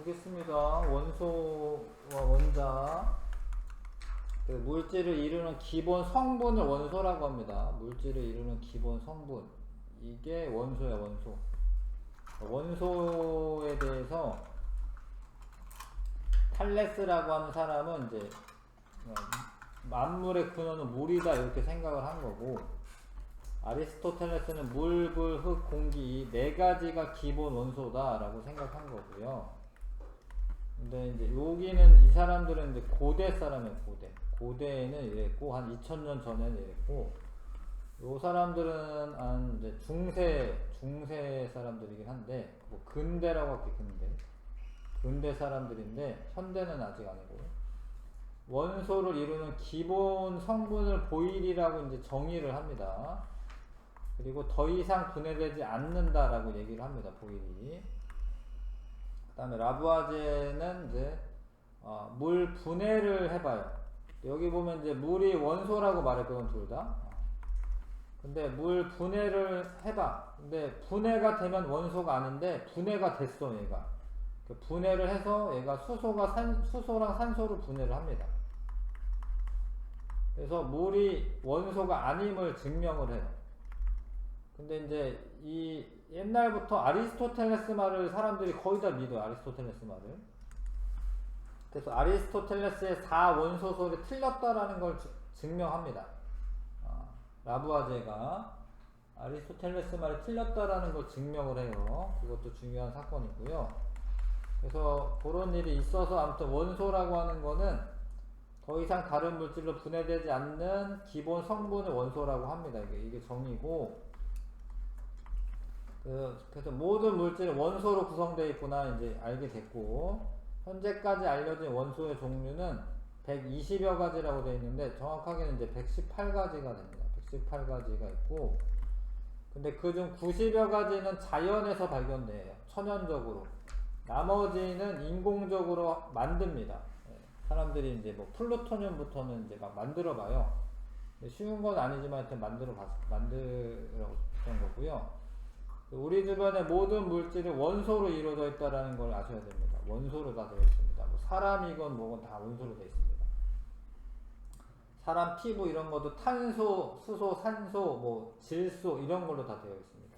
보겠습니다. 원소와 원자, 그 물질을 이루는 기본 성분을 원소라고 합니다. 물질을 이루는 기본 성분, 이게 원소야, 원소. 원소에 대해서 탈레스라고 하는 사람은 이제 만물의 근원은 물이다 이렇게 생각을 한 거고, 아리스토텔레스는 물, 불, 흙, 공기 이 네 가지가 기본 원소다라고 생각한 거고요. 근데 이제 여기는 이 사람들은 이제 고대 사람이에요. 고대에는 이랬고 한 2000년 전에는 이랬고, 요 사람들은 한 이제 중세 사람들이긴 한데, 뭐 근대라고 할게. 근대 사람들인데 현대는 아직 아니고, 원소를 이루는 기본 성분을 보일이라고 이제 정의를 합니다. 그리고 더 이상 분해되지 않는다라고 얘기를 합니다. 보일이. 그 다음에 라부아제는 이제 물 분해를 해봐요. 여기 보면 이제 물이 원소라고 말했거든, 둘 다. 근데 물 분해를 해봐. 근데 분해가 되면 원소가 아닌데 분해가 됐어, 얘가. 그 분해를 해서 얘가 수소랑 산소를 분해를 합니다. 그래서 물이 원소가 아님을 증명을 해요. 근데 이제 이 옛날부터 아리스토텔레스 말을 사람들이 거의 다 믿어요. 아리스토텔레스 말을. 그래서 아리스토텔레스의 4원소설이 틀렸다라는 걸 증명합니다. 라부아제가 아리스토텔레스 말이 틀렸다라는 걸 증명을 해요. 그것도 중요한 사건이고요. 그래서 그런 일이 있어서 아무튼 원소라고 하는 거는 더 이상 다른 물질로 분해되지 않는 기본 성분을 원소라고 합니다. 이게 정의고, 그래서 모든 물질은 원소로 구성되어 있구나 이제 알게 됐고, 현재까지 알려진 원소의 종류는 120여 가지라고 되어 있는데 정확하게는 이제 118가지가 됩니다. 118가지가 있고, 근데 그중 90여 가지는 자연에서 발견돼요. 천연적으로. 나머지는 인공적으로 만듭니다. 사람들이 이제 뭐 플루토늄부터는 이제 막 만들어 봐요. 쉬운 건 아니지만 하여튼 만들어 봤던 거고요. 우리 주변의 모든 물질이 원소로 이루어져 있다는 걸 아셔야 됩니다. 원소로 다 되어 있습니다. 뭐 사람이건 뭐건 다 원소로 되어 있습니다. 사람 피부 이런 것도 탄소, 수소, 산소, 뭐 질소 이런 걸로 다 되어 있습니다.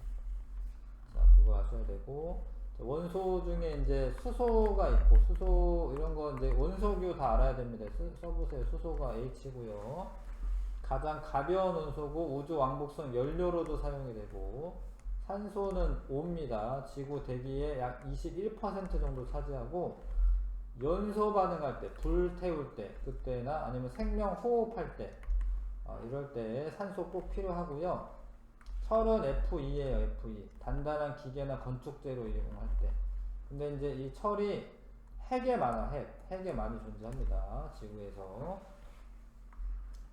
자, 그거 아셔야 되고, 원소 중에 이제 수소가 있고, 수소 이런 거 이제 원소교 다 알아야 됩니다. 써보세요. 수소가 H고요. 가장 가벼운 원소고 우주 왕복선 연료로도 사용이 되고, 산소는 O입니다. 지구 대기의 약 21% 정도 차지하고, 연소 반응할 때, 불 태울 때, 그때나 아니면 생명 호흡할 때, 이럴 때 산소 꼭 필요하고요. 철은 Fe-예요, Fe. 단단한 기계나 건축재로 이용할 때. 근데 이제 이 철이 핵에 많아, 핵에 많이 존재합니다. 지구에서.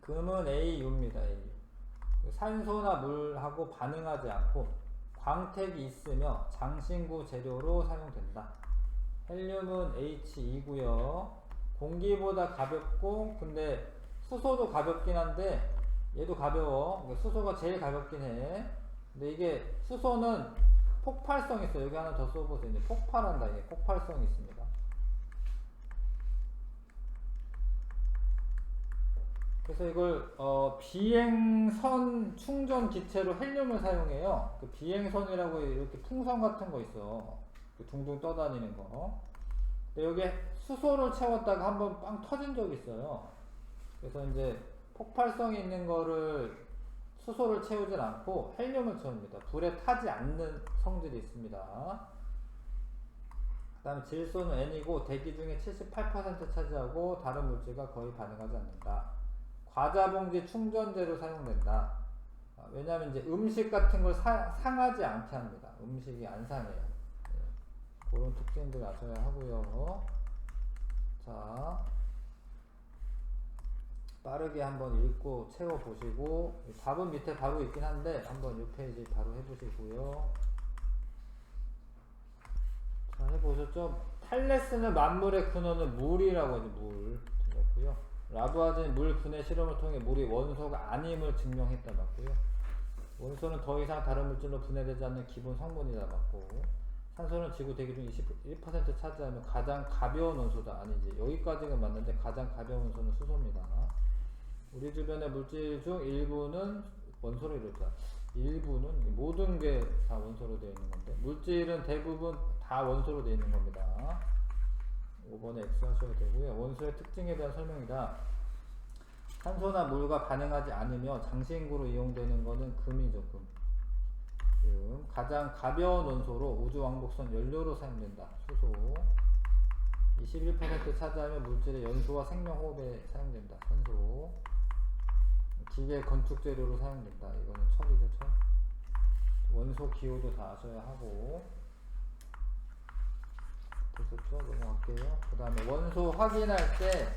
금은 Au입니다, A. 산소나 물하고 반응하지 않고 광택이 있으며 장신구 재료로 사용된다. 헬륨은 He2고요. 공기보다 가볍고, 근데 수소도 가볍긴 한데 얘도 가벼워. 그러니까 수소가 제일 가볍긴 해. 근데 이게 수소는 폭발성이 있어요. 여기 하나 더 써보세요. 이제 폭발한다. 이게 폭발성이 있습니다. 그래서 이걸 비행선 충전 기체로 헬륨을 사용해요. 그 비행선이라고 이렇게 풍선 같은 거 있어. 그 둥둥 떠다니는 거. 근데 여기에 수소를 채웠다가 한번 빵 터진 적이 있어요. 그래서 이제 폭발성이 있는 거를 수소를 채우진 않고 헬륨을 채웁니다. 불에 타지 않는 성질이 있습니다. 그 다음에 질소는 N이고 대기 중에 78% 차지하고 다른 물질과 거의 반응하지 않는다. 과자 봉지 충전재로 사용된다. 왜냐하면 이제 음식 같은 걸 상하지 않게 합니다. 음식이 안 상해요. 그런 특징들 아셔야 하고요. 자, 빠르게 한번 읽고 채워보시고, 답은 밑에 바로 있긴 한데 한번 이 페이지 바로 해보시고요. 자, 해보셨죠? 탈레스는 만물의 근원은 물이라고 하죠. 물 들었고요. 라부아제는 물 분해 실험을 통해 물이 원소가 아님을 증명했다 맞고요. 원소는 더 이상 다른 물질로 분해되지 않는 기본 성분이다 맞고, 산소는 지구 대기 중 21% 차지하며 가장 가벼운 원소다. 아니지. 여기까지는 맞는데 가장 가벼운 원소는 수소입니다. 우리 주변의 물질 중 일부는 원소로 이루어져. 일부는 모든 게 다 원소로 되어 있는 건데 물질은 대부분 다 원소로 되어 있는 겁니다. 5번에 X 하셔야 되고요. 원소의 특징에 대한 설명이다. 산소나 물과 반응하지 않으며 장신구로 이용되는 것은 금이죠. 금. 가장 가벼운 원소로 우주왕복선 연료로 사용된다. 수소 21% 차지하며 물질의 연소와 생명호흡에 사용된다. 산소 기계 건축 재료로 사용된다. 이거는 철이죠. 철. 원소 기호도 다 아셔야 하고 됐었죠? 넘어갈게요. 그 다음에 원소 확인할 때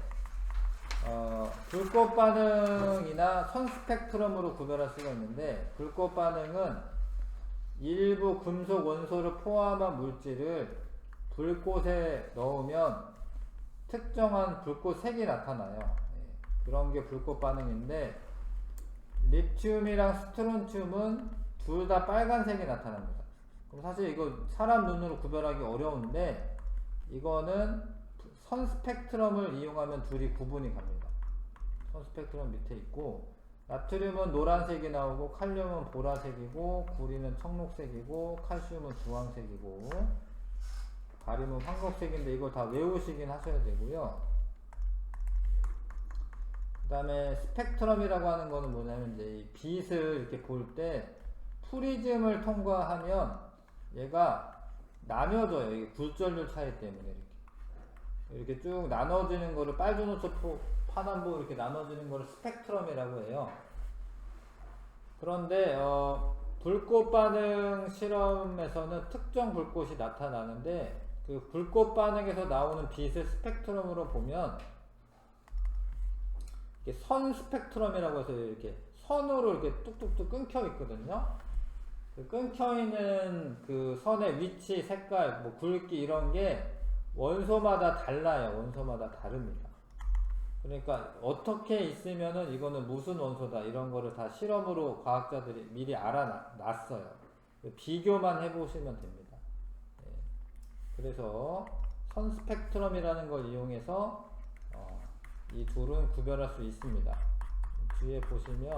불꽃 반응이나 선 스펙트럼으로 구별할 수가 있는데 불꽃 반응은 일부 금속 원소를 포함한 물질을 불꽃에 넣으면 특정한 불꽃색이 나타나요. 그런 게 불꽃 반응인데 리튬이랑 스트론튬은 둘 다 빨간색이 나타납니다. 그럼 사실 이거 사람 눈으로 구별하기 어려운데 이거는 선 스펙트럼을 이용하면 둘이 구분이 갑니다. 선 스펙트럼 밑에 있고 나트륨은 노란색이 나오고 칼륨은 보라색이고 구리는 청록색이고 칼슘은 주황색이고 바륨은 황금색인데 이거 다 외우시긴 하셔야 되고요. 그 다음에 스펙트럼이라고 하는 거는 뭐냐면 이제 이 빛을 이렇게 볼 때 프리즘을 통과하면 얘가 나뉘어져요. 이게 굴절률 차이 때문에 이렇게 쭉 나눠지는 거를 빨주노초 파남보 이렇게 나눠지는 거를 스펙트럼이라고 해요. 그런데 불꽃 반응 실험에서는 특정 불꽃이 나타나는데 그 불꽃 반응에서 나오는 빛을 스펙트럼으로 보면 이게 선 스펙트럼이라고 해서 이렇게 선으로 이렇게 뚝뚝뚝 끊겨 있거든요. 그 끊겨 있는 그 선의 위치, 색깔, 뭐 굵기 이런 게 원소마다 달라요. 원소마다 다릅니다. 그러니까 어떻게 있으면은 이거는 무슨 원소다 이런 거를 다 실험으로 과학자들이 미리 알아놨어요. 비교만 해보시면 됩니다. 네. 그래서 선 스펙트럼이라는 걸 이용해서 이 둘은 구별할 수 있습니다. 뒤에 보시면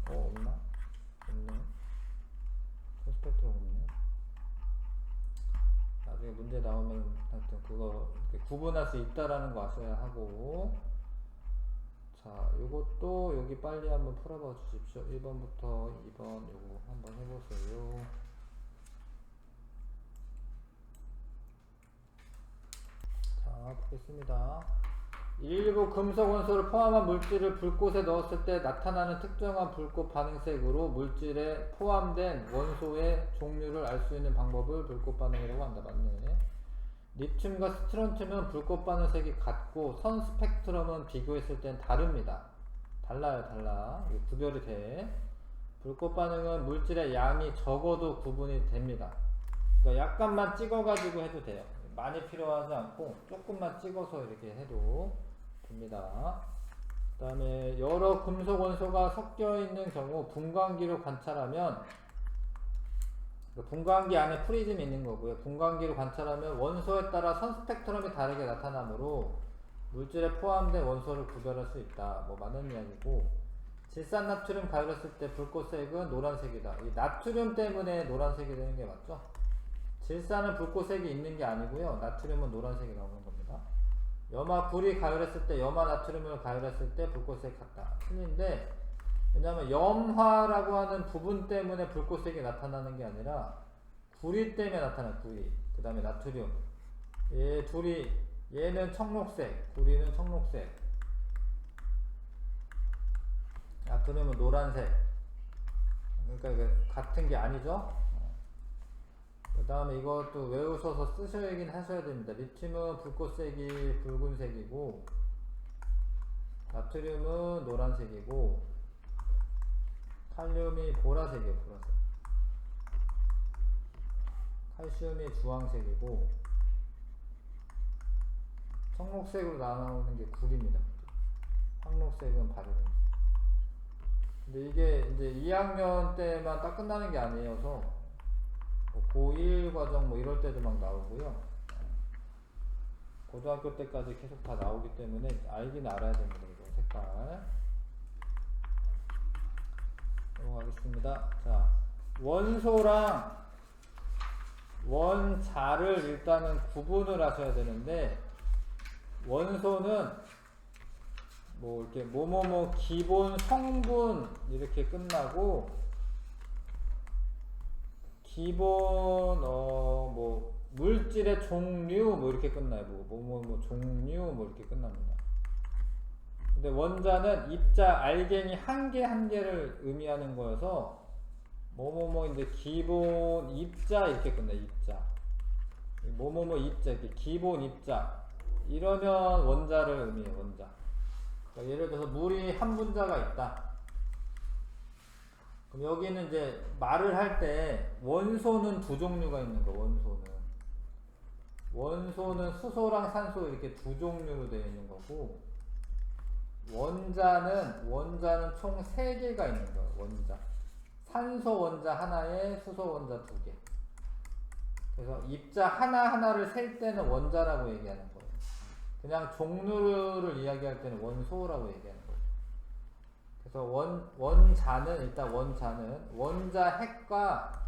없나? 없네. 선 스펙트럼 없네. 나중에 문제 나오면 하여튼 그거 이렇게 구분할 수 있다라는 거 아셔야 하고 자, 요것도 여기 빨리 한번 풀어봐 주십시오. 1번부터 2번 요거 한번 해보세요. 자, 보겠습니다. 일부 금속 원소를 포함한 물질을 불꽃에 넣었을 때 나타나는 특정한 불꽃 반응색으로 물질에 포함된 원소의 종류를 알 수 있는 방법을 불꽃 반응이라고 한다. 맞네. 리튬과 스트론튬은 불꽃 반응색이 같고 선 스펙트럼은 비교했을 땐 다릅니다. 달라요. 달라. 이게 구별이 돼. 불꽃 반응은 물질의 양이 적어도 구분이 됩니다. 그러니까 약간만 찍어가지고 해도 돼요. 많이 필요하지 않고 조금만 찍어서 이렇게 해도 됩니다. 그 다음에 여러 금속 원소가 섞여 있는 경우 분광기로 관찰하면 분광기 안에 프리즘이 있는 거고요. 분광기로 관찰하면 원소에 따라 선 스펙트럼이 다르게 나타나므로 물질에 포함된 원소를 구별할 수 있다. 뭐 맞는 이야기고 질산 나트륨 가열했을 때 불꽃색은 노란색이다. 이 나트륨 때문에 노란색이 되는 게 맞죠? 질산은 불꽃색이 있는 게 아니고요. 나트륨은 노란색이 나오는 겁니다. 염화 구리 가열했을 때 염화 나트륨을 가열했을 때 불꽃색 같다. 틀린데 왜냐하면 염화라고 하는 부분 때문에 불꽃색이 나타나는 게 아니라 구리 때문에 나타나요. 구리. 그 다음에 나트륨. 얘 둘이 얘는 청록색, 구리는 청록색. 나트륨은 노란색. 그러니까 이게 같은 게 아니죠. 그 다음에 이것도 외우셔서 쓰셔야긴 하셔야 됩니다. 리튬은 불꽃색이 붉은색이고 나트륨은 노란색이고 칼륨이 보라색이에요. 보라색. 칼슘이 주황색이고 청록색으로 나오는 게 구리입니다. 황록색은 바르는. 근데 이게 이제 2학년 때만 딱 끝나는 게 아니어서 고1 과정 뭐 이럴 때도 막 나오고요. 고등학교 때까지 계속 다 나오기 때문에 알기는 알아야 됩니다. 이거 색깔. 넘어가겠습니다. 자, 원소랑 원자를 일단은 구분을 하셔야 되는데, 원소는 뭐 이렇게 뭐뭐뭐 기본 성분 이렇게 끝나고, 기본 뭐 물질의 종류 뭐 이렇게 끝나요. 뭐뭐뭐 종류 뭐 이렇게 끝납니다. 근데 원자는 입자 알갱이 한 개 한 개를 의미하는 거여서 뭐뭐뭐 이제 기본 입자 이렇게 끝나요. 입자 뭐뭐뭐 입자 이렇게 기본 입자 이러면 원자를 의미해요. 원자. 그러니까 예를 들어서 물이 한 분자가 있다. 그럼 여기는 이제 말을 할 때 원소는 두 종류가 있는 거. 원소는 수소랑 산소 이렇게 두 종류로 되어 있는 거고, 원자는 총 3개가 있는 거예요. 원자. 산소 원자 하나에 수소 원자 2개. 그래서 입자 하나하나를 셀 때는 원자라고 얘기하는 거예요. 그냥 종류를 이야기할 때는 원소라고 얘기하는 거예요. 그래서 원자는 일단 원자 핵과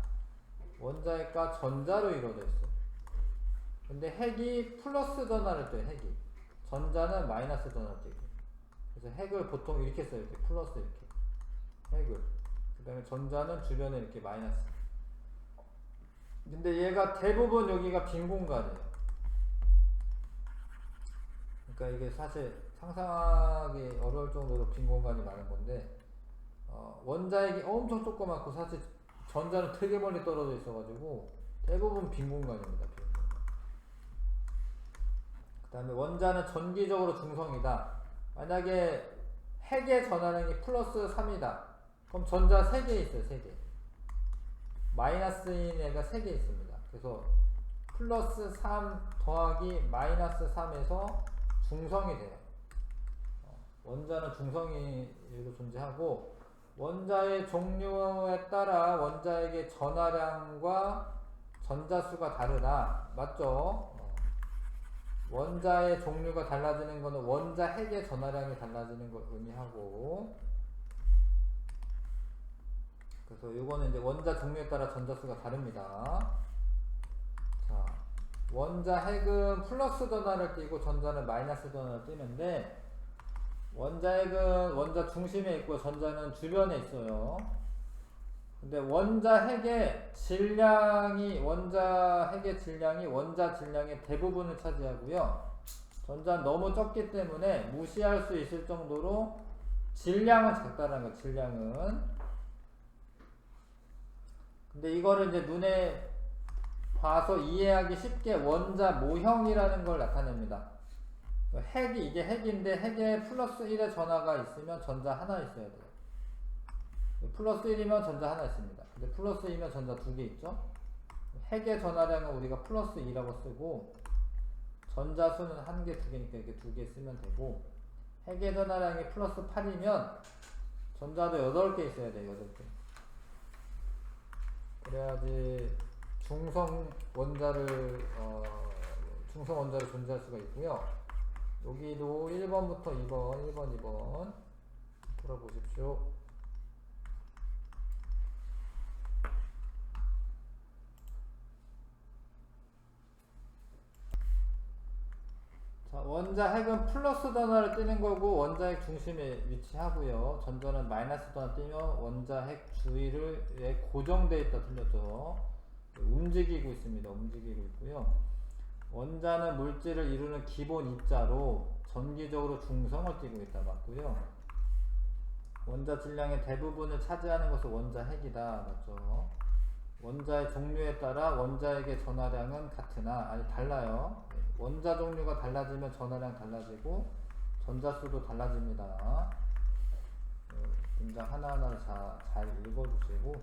전자로 이루어져 있어. 근데 핵이 플러스 전하를 떼요. 핵이. 전자는 마이너스 전하를 떼고. 그래서 핵을 보통 이렇게 써요. 이렇게 플러스 이렇게. 핵을. 그 다음에 전자는 주변에 이렇게 마이너스. 근데 얘가 대부분 여기가 빈 공간이에요. 그러니까 이게 사실 상상하기 어려울 정도로 빈 공간이 많은 건데, 원자핵이 엄청 조그맣고 사실 전자는 되게 멀리 떨어져 있어가지고 대부분 빈 공간입니다. 빈 공간. 그 다음에 원자는 전기적으로 중성이다. 만약에 핵의 전하량이 플러스 3이다. 그럼 전자 3개 있어요. 3개. 마이너스인 애가 3개 있습니다. 그래서 플러스 3 더하기 마이너스 3에서 중성이 돼요. 원자는 중성이로 존재하고, 원자의 종류에 따라 원자에게 전하량과 전자수가 다르다. 맞죠? 원자의 종류가 달라지는 것은 원자 핵의 전하량이 달라지는 걸 의미하고, 그래서 이거는 이제 원자 종류에 따라 전자수가 다릅니다. 자, 원자 핵은 플러스 전하를 띠고 전자는 마이너스 전하를 띠는데, 원자 핵은 원자 중심에 있고 전자는 주변에 있어요. 근데 원자 핵의 질량이 원자 질량의 대부분을 차지하고요. 전자는 너무 적기 때문에 무시할 수 있을 정도로 질량은 작다는 거예요. 질량은. 근데 이거를 이제 눈에 봐서 이해하기 쉽게 원자 모형이라는 걸 나타냅니다. 이게 핵인데 핵에 플러스 1의 전하가 있으면 전자 하나 있어야 돼요. 플러스 1이면 전자 하나 있습니다. 근데 플러스 2면 전자 2개 있죠? 핵의 전하량은 우리가 플러스 2라고 쓰고, 전자 수는 1개, 2개니까 이렇게 2개 쓰면 되고, 핵의 전하량이 플러스 8이면 전자도 8개 있어야 돼요. 8개. 그래야지 중성 원자를 존재할 수가 있고요. 여기도 1번부터 2번, 1번, 2번 풀어보십시오. 자, 원자 핵은 플러스 전하를 띠는 거고 원자 핵 중심에 위치하고요. 전자는 마이너스 전하 띠면 원자 핵 주위를 고정되어 있다 틀렸죠. 움직이고 있습니다. 움직이고 있고요. 원자는 물질을 이루는 기본 입자로 전기적으로 중성을 띠고 있다. 맞고요. 원자 질량의 대부분을 차지하는 것은 원자 핵이다. 맞죠. 원자의 종류에 따라 원자핵의 전하량은 같으나 아니 달라요. 원자 종류가 달라지면 전하량 달라지고 전자수도 달라집니다. 문장 하나하나를 잘 읽어주시고,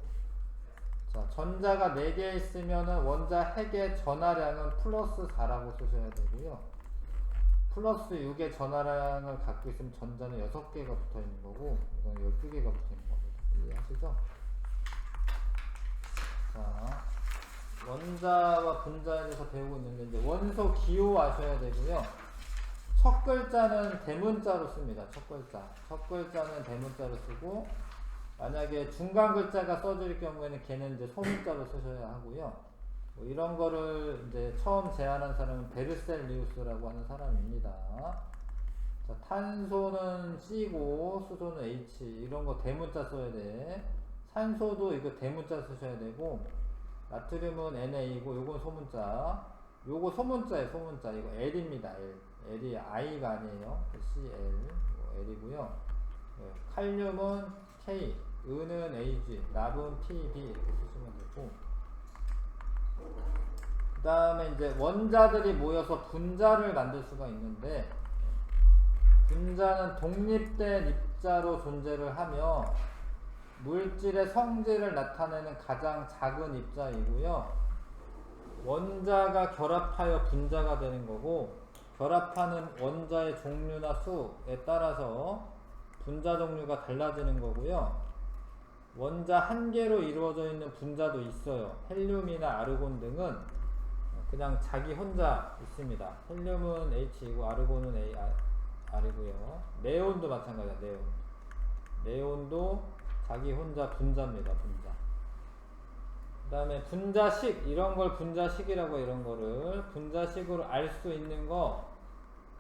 자, 전자가 4개 있으면 원자 핵의 전하량은 플러스 4라고 쓰셔야 되고요. 플러스 6의 전하량을 갖고 있으면 전자는 6개가 붙어 있는 거고, 이건 12개가 붙어 있는 겁니다. 이해하시죠? 자, 원자와 분자에 대해서 배우고 있는데 이제 원소 기호 아셔야 되고요. 첫 글자는 대문자로 씁니다. 첫 글자. 첫 글자는 대문자로 쓰고 만약에 중간 글자가 써질 경우에는 걔는 이제 소문자로 쓰셔야 하고요. 뭐 이런 거를 이제 처음 제안한 사람은 베르셀리우스라고 하는 사람입니다. 자, 탄소는 C고 수소는 H. 이런 거 대문자 써야 돼. 산소도 이거 대문자 쓰셔야 되고 나트륨은 NA고 요건 소문자. 요거 소문자예요. 소문자. 이거 L입니다. L. L이 I가 아니에요. CL. L이고요. 칼륨은 K. 은은 AG. 납은 PB. 이렇게 쓰시면 되고 그 다음에 이제 원자들이 모여서 분자를 만들 수가 있는데 분자는 독립된 입자로 존재를 하며 물질의 성질을 나타내는 가장 작은 입자이고요. 원자가 결합하여 분자가 되는 거고 결합하는 원자의 종류나 수에 따라서 분자 종류가 달라지는 거고요. 원자 한 개로 이루어져 있는 분자도 있어요. 헬륨이나 아르곤 등은 그냥 자기 혼자 있습니다. 헬륨은 H이고 아르곤은 R이고요. 네온도 마찬가지야. 네온도 자기 혼자 분자입니다. 분자. 그 다음에 분자식 이런 걸 분자식이라고 이런 거를 분자식으로 알 수 있는 거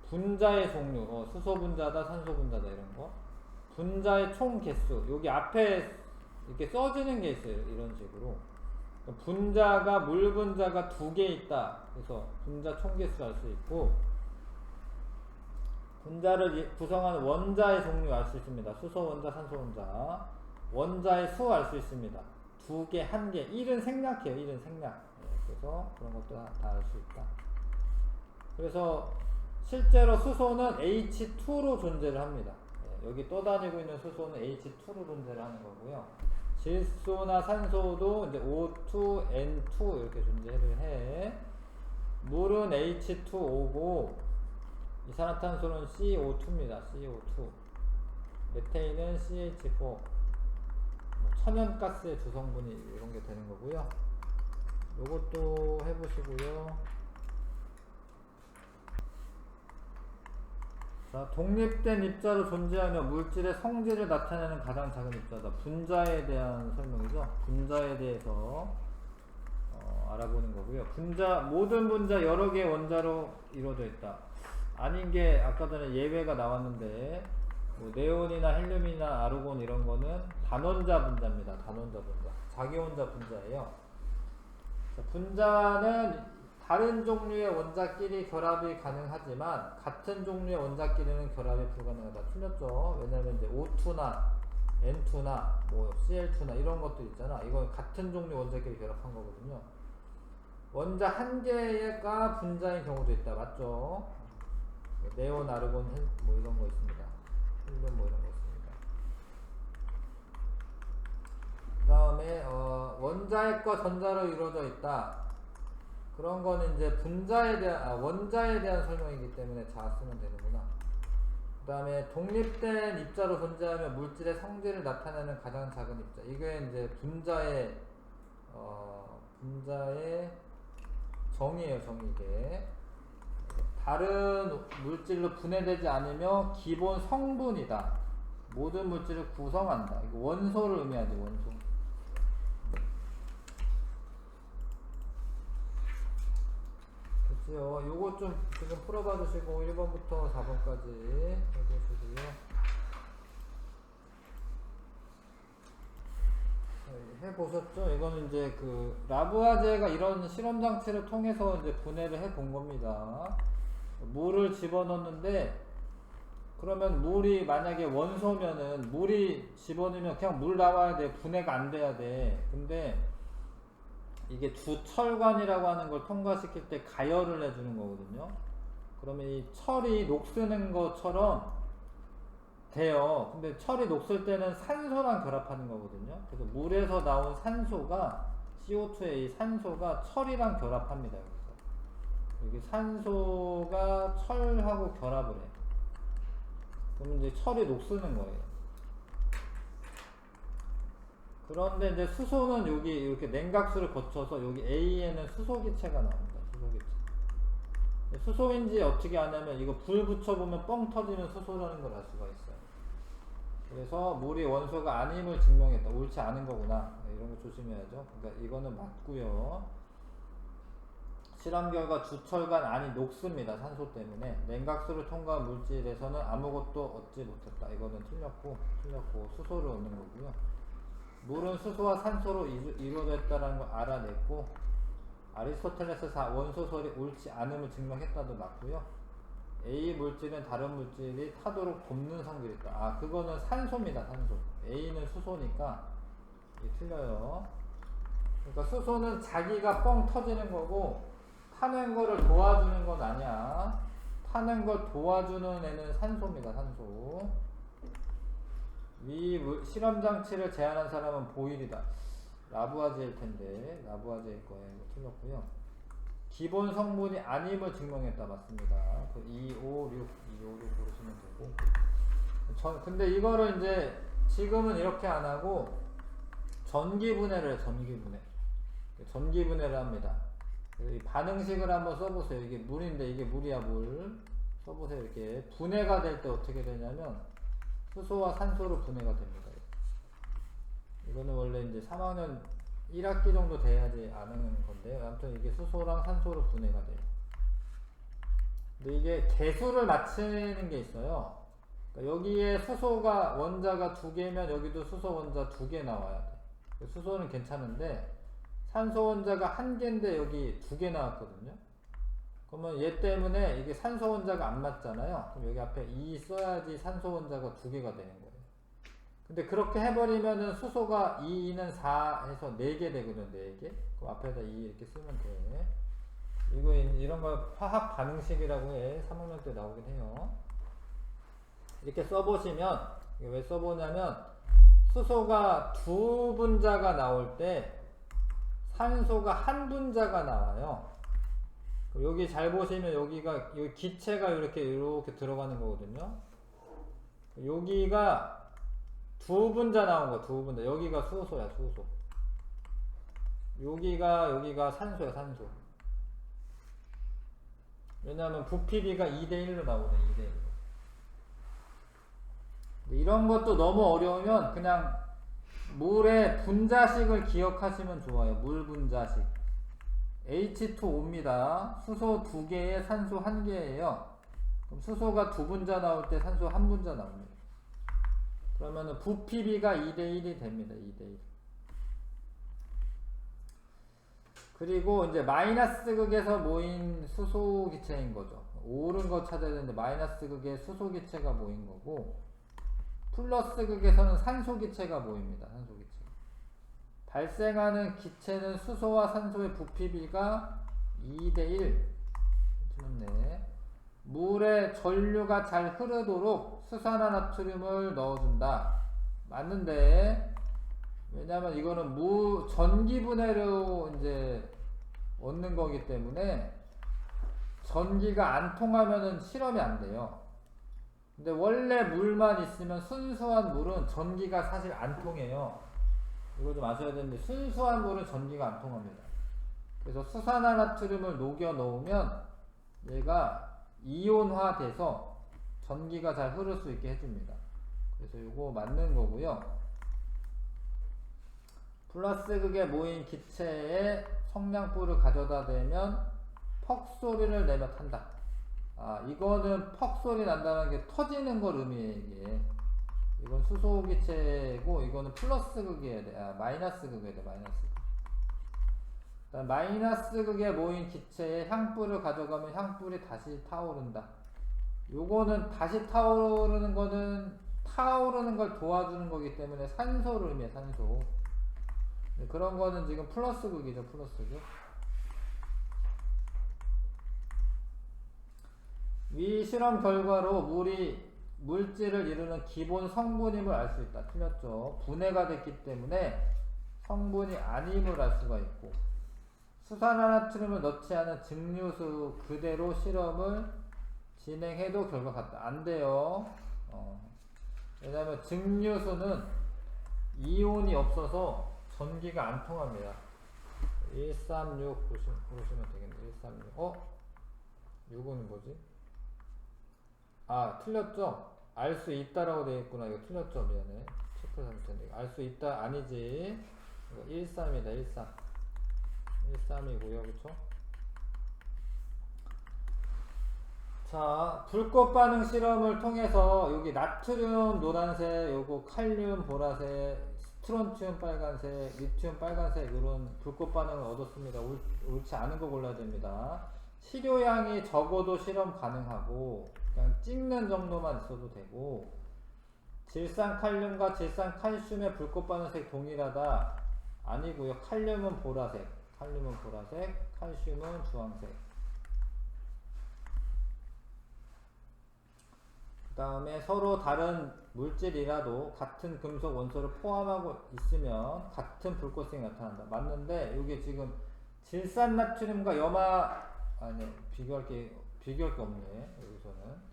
분자의 종류 수소 분자다 산소 분자다 이런 거 분자의 총 개수 여기 앞에 이렇게 써지는 게 있어요. 이런 식으로 분자가 물 분자가 2개 있다. 그래서 분자 총 개수 알 수 있고 분자를 구성하는 원자의 종류 알 수 있습니다. 수소 원자, 산소 원자. 원자의 수 알 수 있습니다. 2개, 1개. 1은 생략해요. 1은 생략. 그래서 그런 것도 다 알 수 있다. 그래서 실제로 수소는 H2로 존재를 합니다. 여기 떠다니고 있는 수소는 H2로 존재를 하는 거고요. 질소나 산소도 이제 O2, N2 이렇게 존재를 해. 물은 H2O고 이산화탄소는 CO2입니다. CO2. 메테인은 CH4. 천연가스의 주성분이 이런 게 되는 거고요. 요것도 해보시고요. 자, 독립된 입자로 존재하며 물질의 성질을 나타내는 가장 작은 입자다. 분자에 대한 설명이죠. 분자에 대해서 알아보는 거고요. 모든 분자 여러 개의 원자로 이루어져 있다. 아닌 게 아까 전에 예외가 나왔는데 뭐 네온이나 헬륨이나 아르곤 이런 거는 단원자 분자입니다. 단원자 분자. 자기 혼자 분자예요. 자, 분자는 다른 종류의 원자끼리 결합이 가능하지만 같은 종류의 원자끼리는 결합이 불가능하다. 틀렸죠? 왜냐면 이제 O2나 N2나 뭐 Cl2나 이런 것들 있잖아. 이건 같은 종류 원자끼리 결합한 거거든요. 원자 한 개가 분자인 경우도 있다. 맞죠? 네온, 아르곤, 뭐 이런 거 있습니다. 헬륨 뭐 이런 거 있습니다. 그 다음에 원자핵과 전자로 이루어져 있다. 그런 거는 이제 원자에 대한 설명이기 때문에 자 쓰면 되는구나. 그 다음에 독립된 입자로 존재하며 물질의 성질을 나타내는 가장 작은 입자. 이게 이제 분자의 정의예요. 정의 이게. 다른 물질로 분해되지 않으며 기본 성분이다. 모든 물질을 구성한다. 이거 원소를 의미하죠. 원소. 됐죠? 요거 좀 지금 풀어봐 주시고 1번부터 4번까지 해보시고요. 해보셨죠? 이거는 이제 그 라부아제가 이런 실험 장치를 통해서 이제 분해를 해 본 겁니다. 물을 집어넣는데 그러면 물이 만약에 원소면은 물이 집어넣으면 그냥 물 나와야 돼. 분해가 안 돼야 돼. 근데 이게 주철관이라고 하는 걸 통과시킬 때 가열을 해주는 거거든요. 그러면 이 철이 녹쓰는 것처럼 돼요. 근데 철이 녹슬 때는 산소랑 결합하는 거거든요. 그래서 물에서 나온 산소가 CO2의 이 산소가 철이랑 결합합니다. 여기 산소가 철하고 결합을 해. 그러면 이제 철이 녹쓰는 거예요. 그런데 이제 수소는 여기 이렇게 냉각수를 거쳐서 여기 A에는 수소기체가 나옵니다. 수소기체. 수소인지 어떻게 아냐면 이거 불 붙여보면 뻥 터지는 수소라는 걸 알 수가 있어요. 그래서 물이 원소가 아님을 증명했다. 옳지 않은 거구나. 이런 거 조심해야죠. 그러니까 이거는 맞고요. 실험 결과 주철간 안이 녹습니다. 산소 때문에. 냉각수를 통과한 물질에서는 아무것도 얻지 못했다. 이거는 틀렸고 수소를 얻는 거고요. 물은 수소와 산소로 이루어졌다는 걸 알아냈고, 아리스토텔레스 원소설이 옳지 않음을 증명했다도 맞고요. A 물질은 다른 물질이 타도록 돕는 성질이 있다. 아, 그거는 산소입니다. 산소. A는 수소니까 이게 틀려요. 그러니까 수소는 자기가 뻥 터지는 거고 타는 거를 도와주는 건 아니야. 타는 걸 도와주는 애는 산소입니다. 산소. 위 실험 장치를 제안한 사람은 보일이다. 라부아제일 텐데 라부아제일 거예요. 이거 틀렸고요. 기본 성분이 아님을 증명했다. 맞습니다. 그 256 고르시면 되고. 근데 이거를 이제 지금은 이렇게 안 하고 전기분해를 해. 전기분해를 합니다. 이 반응식을 한번 써보세요. 이게 물인데 이게 물이야 물. 써보세요. 이렇게 분해가 될 때 어떻게 되냐면 수소와 산소로 분해가 됩니다. 이거는 원래 이제 3학년 1학기 정도 돼야지 아는 건데요. 아무튼 이게 수소랑 산소로 분해가 돼요. 근데 이게 개수를 맞추는 게 있어요. 그러니까 여기에 수소가 원자가 2개면 여기도 수소 원자 2개 나와야 돼. 수소는 괜찮은데 산소 원자가 1개인데 여기 2개 나왔거든요. 그러면 얘 때문에 이게 산소 원자가 안 맞잖아요. 그럼 여기 앞에 2 써야지 산소 원자가 2개가 되는 거예요. 근데 그렇게 해버리면은 수소가 2는 4 해서 4개 되거든. 4개. 그 앞에다 2 이렇게 쓰면 돼. 이거 이런 걸 화학 반응식이라고 해. 3학년 때 나오긴 해요. 이렇게 써보시면 이게 왜 써보냐면 수소가 2분자가 나올 때 산소가 1분자가 나와요. 여기 잘 보시면 여기가 여기 기체가 이렇게 들어가는 거거든요. 여기가 2분자 나온 거. 2분자. 여기가 수소야. 수소. 여기가 산소야. 산소. 왜냐하면 부피비가 2대1로 나오네. 2대1로. 이런 것도 너무 어려우면 그냥 물의 분자식을 기억하시면 좋아요. 물 분자식. H2O입니다. 수소 2개에 산소 1개예요. 그럼 수소가 2분자 나올 때 산소 1분자 나옵니다. 그러면은 부피비가 2대1이 됩니다. 2대1. 그리고 이제 마이너스 극에서 모인 수소 기체인 거죠. 옳은 거 찾아야 되는데 마이너스 극에 수소 기체가 모인 거고, 플러스 극에서는 산소 기체가 모입니다. 산소 기체. 발생하는 기체는 수소와 산소의 부피비가 2대1. 틀렸네. 물에 전류가 잘 흐르도록 수산화나트륨을 넣어준다. 맞는데, 왜냐면 이거는 전기분해로 이제 얻는 거기 때문에 전기가 안 통하면은 실험이 안 돼요. 근데 원래 물만 있으면 순수한 물은 전기가 사실 안 통해요. 이거 좀 아셔야 되는데 순수한 물은 전기가 안 통합니다. 그래서 수산화나트륨을 녹여 놓으면 얘가 이온화 돼서 전기가 잘 흐를 수 있게 해줍니다. 그래서 이거 맞는 거고요. 플러스 극에 모인 기체에 성냥불을 가져다 대면 퍽 소리를 내며 탄다. 아, 이거는 퍽 소리 난다는 게 터지는 걸 의미해. 이게 이건 수소 기체고 이거는 플러스 극이어야 돼. 아, 마이너스 극이어야 돼. 마이너스 극. 마이너스 극에 모인 기체에 향불을 가져가면 향불이 다시 타오른다. 요거는 다시 타오르는 거는 타오르는 걸 도와주는 거기 때문에 산소를 의미해. 산소. 그런 거는 지금 플러스 극이죠. 플러스 극. 위 실험 결과로 물이 물질을 이루는 기본 성분임을 알 수 있다. 틀렸죠. 분해가 됐기 때문에 성분이 아님을 알 수가 있고, 수산화나트륨을 넣지 않은 증류수 그대로 실험을 진행해도 결과 같다. 안 돼요. 왜냐면 증류수는 이온이 없어서 전기가 안 통합니다. 136 보시면 되겠네. 136. 6은 뭐지? 아, 틀렸죠? 알 수 있다라고 되어 있구나. 이거 틀렸죠? 미안해. 체크를 할 텐데. 알 수 있다 아니지. 이거 13이다. 13. 13이고요. 그쵸? 자, 불꽃 반응 실험을 통해서 여기 나트륨 노란색, 요거 칼륨 보라색, 스트론튬 빨간색, 리튬 빨간색 이런 불꽃 반응을 얻었습니다. 옳지 않은 거 골라야 됩니다. 치료량이 적어도 실험 가능하고 그냥 찍는 정도만 있어도 되고, 질산칼륨과 질산칼슘의 불꽃 반응색 동일하다 아니고요. 칼륨은 보라색, 칼슘은 주황색. 그 다음에 서로 다른 물질이라도 같은 금속 원소를 포함하고 있으면 같은 불꽃색이 나타난다. 맞는데 이게 지금 질산나트륨과 비교할 게 없네. 여기서는.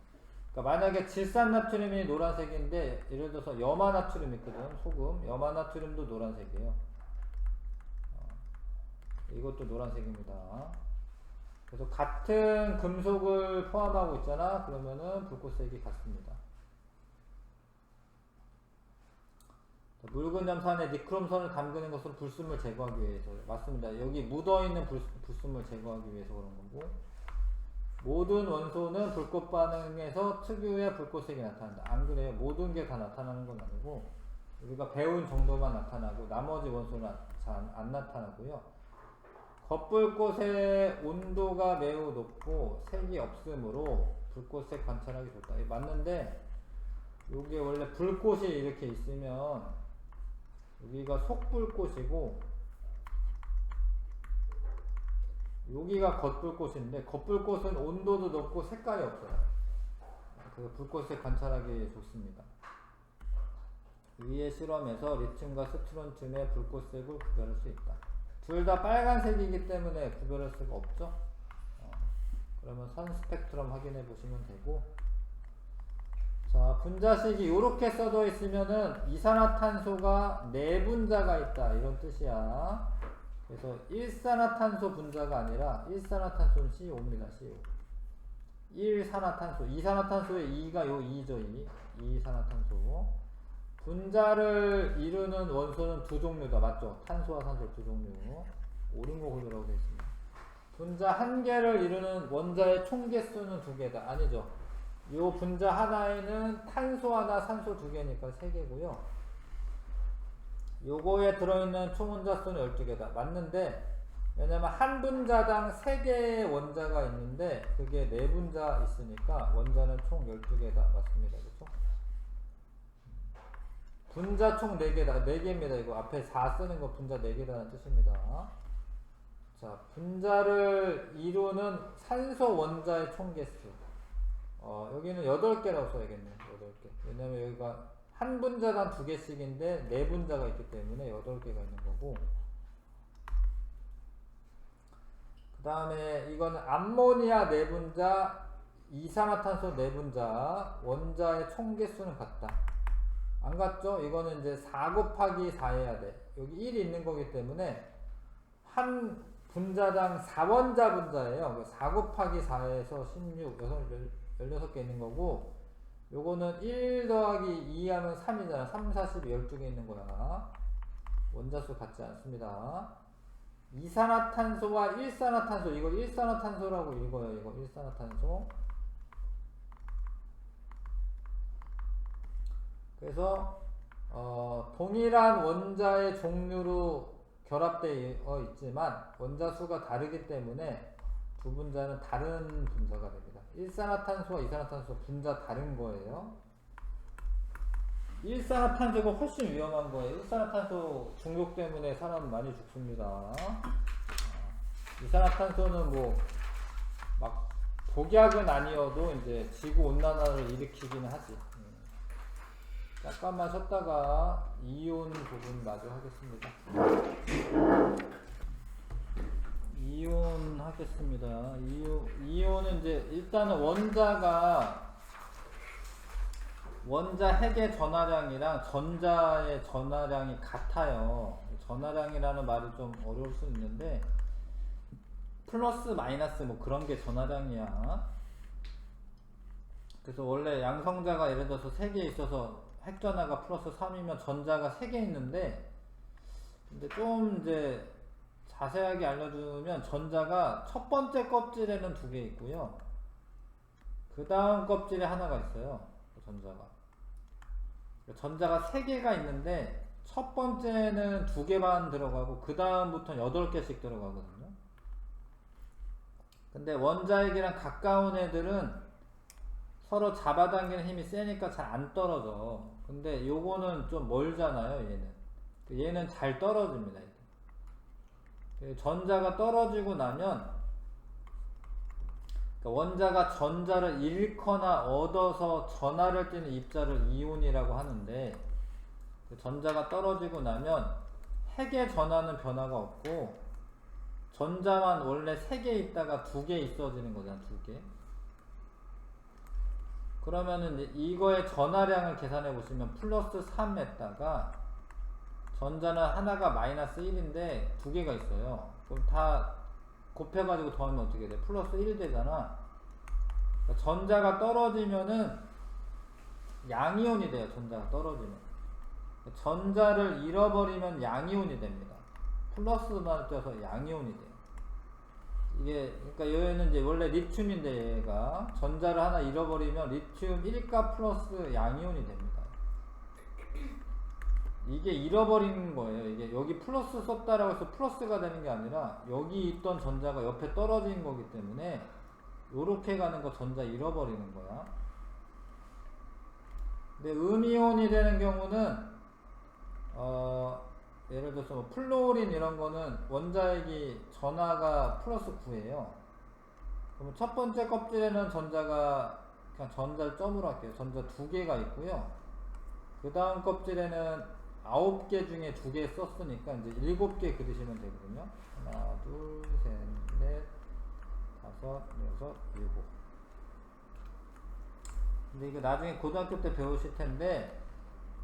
그러니까 만약에 질산나트륨이 노란색인데 예를 들어서 염화나트륨 있거든. 소금. 염화나트륨도 노란색이에요. 이것도 노란색입니다. 그래서 같은 금속을 포함하고 있잖아. 그러면은 불꽃색이 같습니다. 묽은 염산에 니크롬선을 담그는 것으로 불순물 제거하기 위해서. 맞습니다. 여기 묻어있는 불순물 제거하기 위해서 그런 거고, 모든 원소는 불꽃 반응에서 특유의 불꽃색이 나타난다. 안 그래요? 모든 게 다 나타나는 건 아니고 우리가 배운 정도만 나타나고 나머지 원소는 잘 안 나타나고요. 겉불꽃의 온도가 매우 높고 색이 없으므로 불꽃색 관찰하기 좋다. 맞는데 요게 원래 불꽃이 이렇게 있으면 여기가 속불꽃이고 여기가 겉불꽃인데, 겉불꽃은 온도도 높고 색깔이 없어요. 그래서 불꽃색 관찰하기 좋습니다. 위의 실험에서 리튬과 스트론튬의 불꽃색을 구별할 수 있다. 둘 다 빨간색이기 때문에 구별할 수가 없죠. 그러면 선 스펙트럼 확인해 보시면 되고, 자, 분자식이 이렇게 써져 있으면은 이산화탄소가 4분자가 있다 이런 뜻이야. 그래서 일산화탄소 분자가 아니라 일산화탄소는 CO입니다. CO. 1산화탄소. 이산화탄소의 2가 요 2죠. 2산화탄소. 분자를 이루는 원소는 두 종류다. 맞죠? 탄소와 산소 두 종류. 옳은 거 고르라고 되어 있습니다. 분자 한 개를 이루는 원자의 총 개수는 2개다. 아니죠. 요 분자 하나에는 탄소 하나, 산소 2개니까 3개고요. 요거에 들어있는 총 원자 수는 12개다. 맞는데, 왜냐면 한 분자당 3개의 원자가 있는데 그게 4분자 있으니까 원자는 총 12개다. 맞습니다. 그렇죠? 분자 총 4개다. 4개입니다. 이거 앞에 4 쓰는 거 분자 4개다는 뜻입니다. 자, 분자를 이루는 산소 원자의 총 개수. 여기는 8개라고 써야겠네요. 8개. 왜냐면 여기가 한 분자당 2개씩인데 4분자가 있기 때문에 8개가 있는 거고, 그 다음에 이거는 암모니아 4분자, 이산화탄소 4분자, 원자의 총 개수는 같다. 안 같죠? 이거는 이제 4 곱하기 4 해야 돼. 여기 1이 있는 거기 때문에 한 분자당 4원자 분자예요. 4 곱하기 4에서 16, 16개 있는 거고, 요거는 1 더하기 2 하면 3이잖아. 3, 40, 12개 있는 거야. 원자수 같지 않습니다. 이산화탄소와 일산화탄소, 이거 일산화탄소라고 읽어요. 이거 일산화탄소. 그래서 동일한 원자의 종류로 결합되어 있지만 원자 수가 다르기 때문에 두 분자는 다른 분자가 됩니다. 일산화탄소와 이산화탄소 분자 다른 거예요. 일산화탄소가 훨씬 위험한 거예요. 일산화탄소 중독 때문에 사람 많이 죽습니다. 이산화탄소는 뭐 막 독약은 아니어도 이제 지구 온난화를 일으키기는 하지. 잠깐만 쉬었다가 이온 부분 마저 하겠습니다. 이온 하겠습니다. 이온은 이제 일단은 원자 핵의 전하량이랑 전자의 전하량이 같아요. 전하량이라는 말이 좀 어려울 수 있는데 플러스 마이너스 뭐 그런 게 전하량이야. 그래서 원래 양성자가 예를 들어서 3개 있어서 핵전하가 플러스 3이면 전자가 3개 있는데, 근데 좀 이제 자세하게 알려주면 전자가 첫 번째 껍질에는 2개 있고요. 그 다음 껍질에 하나가 있어요. 전자가 3개가 있는데 첫 번째는 2개 반 들어가고 그 다음부터는 8개씩 들어가거든요. 근데 원자핵이랑 가까운 애들은 서로 잡아당기는 힘이 세니까 잘 안 떨어져. 근데 요거는 좀 멀잖아요, 얘는 잘 떨어집니다. 전자가 떨어지고 나면, 그러니까 원자가 전자를 잃거나 얻어서 전하를 띠는 입자를 이온이라고 하는데, 전자가 떨어지고 나면 핵의 전하는 변화가 없고 전자만 원래 3개 있다가 2개 있어지는 거잖아. 2개. 그러면은 이거의 전하량을 계산해 보시면 플러스 3에다가 전자는 하나가 마이너스 1인데 2개가 있어요. 그럼 다 곱해가지고 더하면 어떻게 돼? 플러스 1 되잖아. 그러니까 전자가 떨어지면은 양이온이 돼요. 전자가 떨어지면. 전자를 잃어버리면 양이온이 됩니다. 플러스만 쪄서 양이온이 돼요. 이게, 그러니까 얘는 이제 원래 리튬인데 얘가 전자를 하나 잃어버리면 리튬 1가 플러스 양이온이 됩니다. 이게 잃어버리는 거예요. 이게 여기 플러스 썼다라고 해서 플러스가 되는 게 아니라 여기 있던 전자가 옆에 떨어진 거기 때문에 요렇게 가는 거 전자 잃어버리는 거야. 근데 음이온이 되는 경우는 예를 들어서 뭐 플로린 이런 거는 원자핵이 전하가 플러스 9예요. 그럼 첫 번째 껍질에는 전자가 그냥 전자를 점으로 할게요. 전자 2개가 있고요. 그 다음 껍질에는 9개 중에 2개 썼으니까 이제 7개 그리시면 되거든요. 하나, 둘, 셋, 넷, 다섯, 여섯, 일곱. 근데 이거 나중에 고등학교 때 배우실 텐데,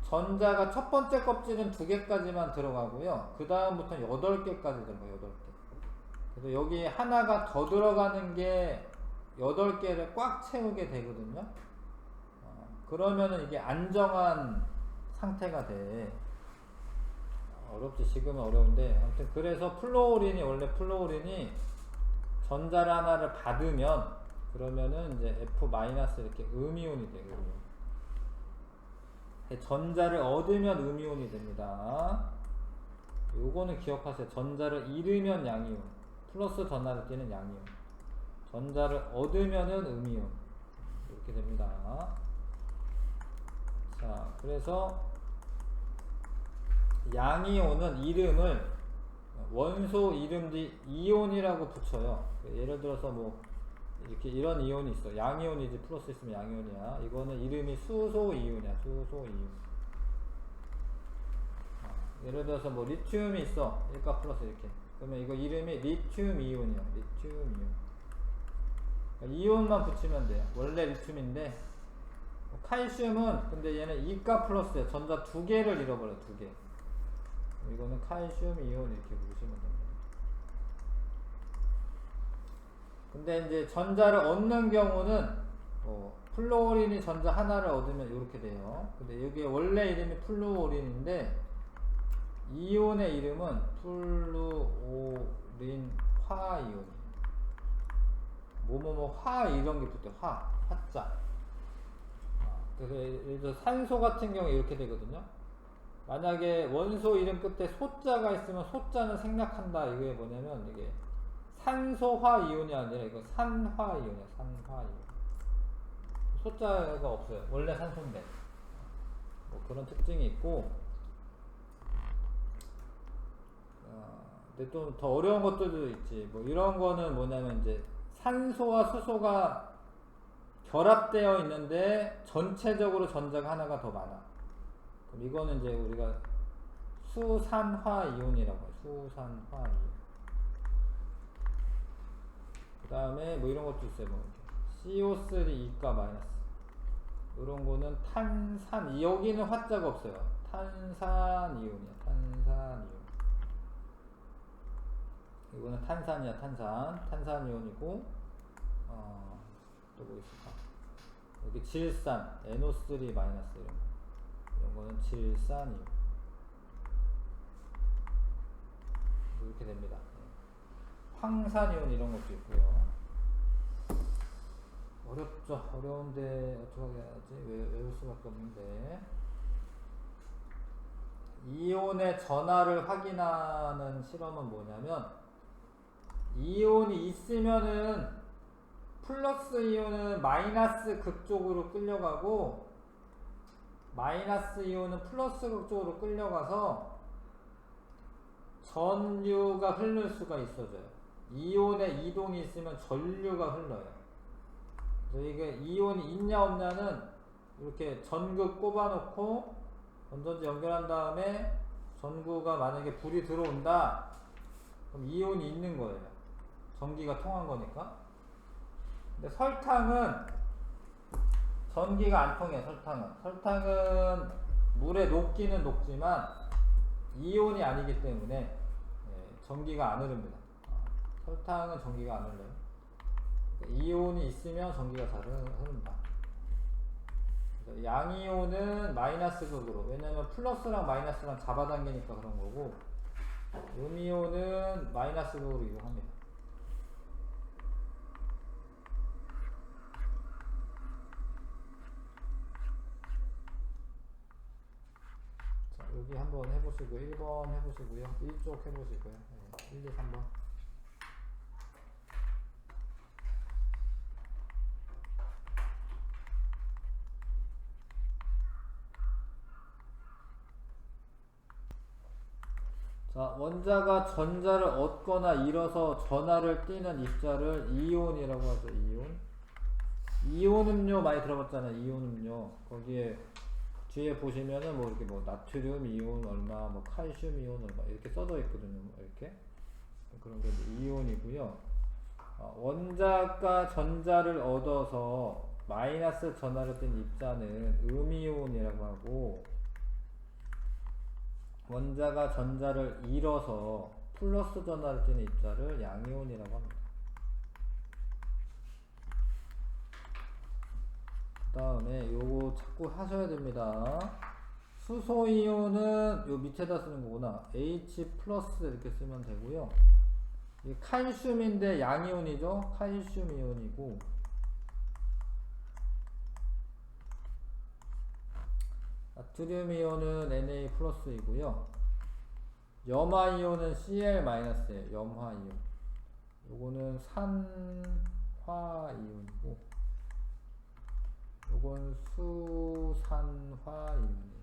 전자가 첫 번째 껍질은 2개까지만 들어가고요. 그 다음부터는 8개까지 들어가요. 8개. 그래서 여기 하나가 더 들어가는 게 8개를 꽉 채우게 되거든요. 그러면은 이게 안정한 상태가 돼. 어렵지. 지금은 어려운데. 아무튼 그래서 원래 플로린이 전자를 하나를 받으면, 그러면은 이제 F- 이렇게 음이온이 돼요. 음이온. 전자를 얻으면 음이온이 됩니다. 요거는 기억하세요. 전자를 잃으면 양이온, 플러스 전하를 띠는 양이온, 전자를 얻으면은 음이온, 이렇게 됩니다. 자, 그래서 양이온은 이름을 원소 이름 뒤 이온이라고 붙여요. 예를 들어서 뭐 이렇게 이런 이온이 있어. 양이온이지 플러스 있으면 양이온이야. 이거는 이름이 수소 이온이야. 수소 이온. 예를 들어서 뭐 리튬이 있어. 1가 플러스 이렇게. 그러면 이거 이름이 리튬 이온이야. 리튬 이온. 그러니까 이온만 붙이면 돼요. 원래 리튬인데, 칼슘은 근데 얘는 2가 플러스야. 전자 2개를 잃어버려. 2개. 이거는 칼슘 이온 이렇게 부르시면 됩니다. 근데 이제 전자를 얻는 경우는 플루오린이 전자 하나를 얻으면 이렇게 돼요. 근데 여기 원래 이름이 플루오린인데 이온의 이름은 플루오린 화이온. 뭐뭐뭐 화 이런 게 붙어요. 화자. 그래서 예를 들어 산소 같은 경우에 이렇게 되거든요. 만약에 원소 이름 끝에 소자가 있으면 소자는 생략한다. 이게 뭐냐면 이게 산소화 이온이 아니라 이거 산화 이온이야. 산화 이온. 소자가 없어요. 원래 산소인데. 뭐 그런 특징이 있고, 근데 좀 더 어려운 것들도 있지. 뭐 이런 거는 뭐냐면 이제 산소와 수소가 결합되어 있는데 전체적으로 전자가 하나가 더 많아. 그럼 이거는 이제 우리가 수산화 이온이라고 해요. 수산화 이온. 그 다음에 뭐 이런 것도 있어요. 뭐 CO3 2가 마이너스. 이런 거는 탄산, 여기는 화자가 없어요. 탄산이온이야. 탄산이온. 이거는 탄산이야. 탄산이온이고, 또 뭐 있을까? 여기 질산, NO3 마이너스 이런 거는 질산이온. 이렇게 됩니다. 황산이온 이런 것도 있고요. 어렵죠. 어려운데 어떻게 해야지? 외울 수밖에 없는데. 이온의 전하를 확인하는 실험은 뭐냐면, 이온이 있으면은 플러스 이온은 마이너스 극 쪽으로 끌려가고, 마이너스 이온은 플러스 극 쪽으로 끌려가서 전류가 흐를 수가 있어져요. 이온의 이동이 있으면 전류가 흘러요. 그래서 이게 이온이 있냐 없냐는 이렇게 전구 꼽아놓고 건전지 연결한 다음에 전구가 만약에 불이 들어온다, 그럼 이온이 있는 거예요. 전기가 통한 거니까. 근데 설탕은 전기가 안 통해. 설탕은 물에 녹기는 녹지만 이온이 아니기 때문에 전기가 안 흐릅니다. 설탕은 전기가 안 흘러요. 이온이 있으면 전기가 잘 흐른다. 양이온은 마이너스 극으로, 왜냐면 플러스랑 마이너스랑 잡아당기니까 그런 거고, 음이온은 마이너스 극으로 이동합니다. 자, 여기 한번 해보시고 1번 해보시고요. 1쪽 해보시고요. 1, 2, 3번. 자, 원자가 전자를 얻거나 잃어서 전하를 띠는 입자를 이온이라고 하죠. 이온 음료 많이 들어봤잖아요. 이온 음료. 거기에 뒤에 보시면은 뭐 이렇게 뭐 나트륨 이온 얼마, 뭐 칼슘 이온 얼마 이렇게 써져 있거든요. 이렇게 그런 게 이온이고요. 원자가 전자를 얻어서 마이너스 전하를 띤 입자는 음이온이라고 하고, 원자가 전자를 잃어서 플러스 전하를 띠는 입자를 양이온이라고 합니다. 그 다음에 요거 자꾸 하셔야 됩니다. 수소이온은 요 밑에다 쓰는 거구나. H 플러스 이렇게 쓰면 되고요. 이 칼슘인데 양이온이죠. 칼슘 이온이고, 나트륨 이온은 Na 플러스이고요. 염화 이온은 Cl 마이너스예요. 염화 이온. 요거는 산화 이온이고, 요건 수산화 이온이에요.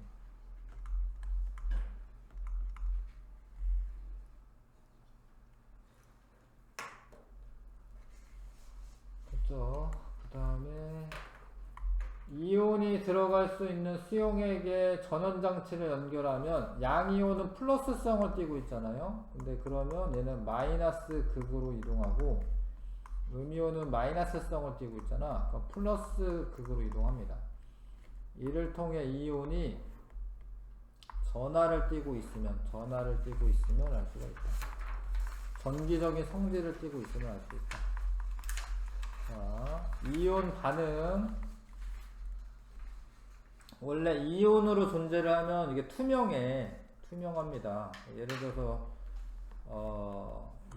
됐죠? 그 다음에 이온이 들어갈 수 있는 수용액에 전원장치를 연결하면 양이온은 플러스성을 띠고 있잖아요. 근데 그러면 얘는 마이너스 극으로 이동하고, 음이온은 마이너스성을 띠고 있잖아. 그럼 플러스 극으로 이동합니다. 이를 통해 이온이 전하를 띠고 있으면 알 수가 있다. 전기적인 성질을 띠고 있으면 알 수 있다. 자, 이온 반응. 원래 이온으로 존재를 하면 이게 투명합니다. 예를 들어서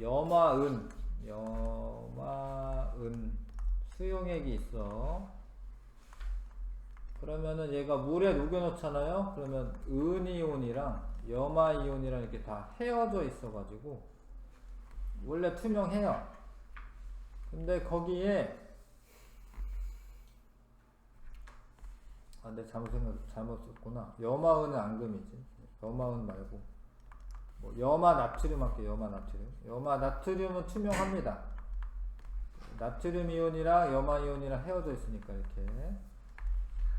염화은 수용액이 있어. 그러면은 얘가 물에 녹여 놓잖아요. 그러면 은이온이랑 염화이온이랑 이렇게 다 헤어져 있어 가지고 원래 투명해요. 근데 거기에 내가 잘못 썼구나. 염화은은 앙금이지. 염화은 말고 뭐 염화 나트륨 할게요. 염화 나트륨은 투명합니다. 나트륨 이온이랑 염화 이온이랑 헤어져 있으니까 이렇게.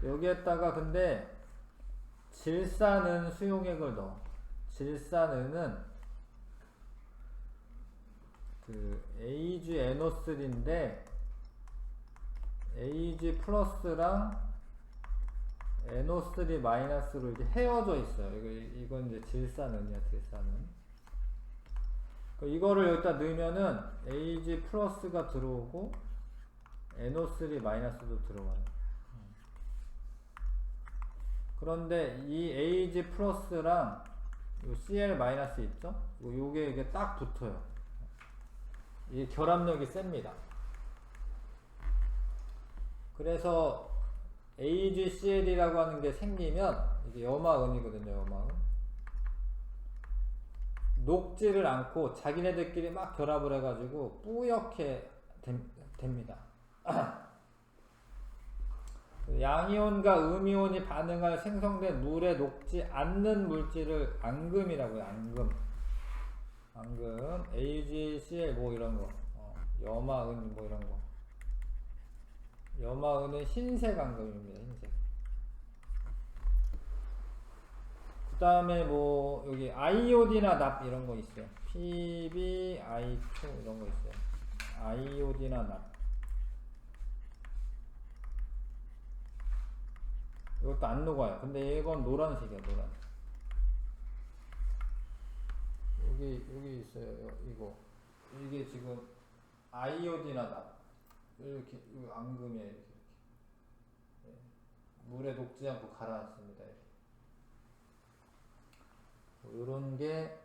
여기에다가 근데 질산은 수용액을 넣어. 질산은은 그 AgNO3인데 AG 플러스랑 NO3 마이너스로 이렇게 헤어져 있어요. 이건 이제 질산은이야, 질산은. 이거를 여기다 넣으면은 Ag 플러스가 들어오고 NO3 마이너스도 들어와요. 그런데 이 Ag 플러스랑 요 Cl 마이너스 있죠? 요게 이게 딱 붙어요. 이 결합력이 셉니다. 그래서 AgCl이라고 하는 게 생기면 이게 염화은이거든요. 염화은. 녹지를 않고 자기네들끼리 막 결합을 해가지고 뿌옇게 됩니다. 양이온과 음이온이 반응할 생성된 물에 녹지 않는 물질을 앙금이라고 해요. 앙금. AgCl 뭐 이런 거. 염화은 뭐 이런 거. 염화은은 흰색 앙금입니다. 흰색. 그 다음에 뭐 여기 아이오디나 납 이런 거 있어요. PbI2 이런 거 있어요. 아이오디나 납. 이것도 안 녹아요. 근데 이건 노란색이야, 노란색. 여기 있어요. 이거. 이게 지금 아이오디나 납. 이렇게 앙금이에요. 이렇게. 네. 물에 녹지 않고 갈아놨습니다. 이런 게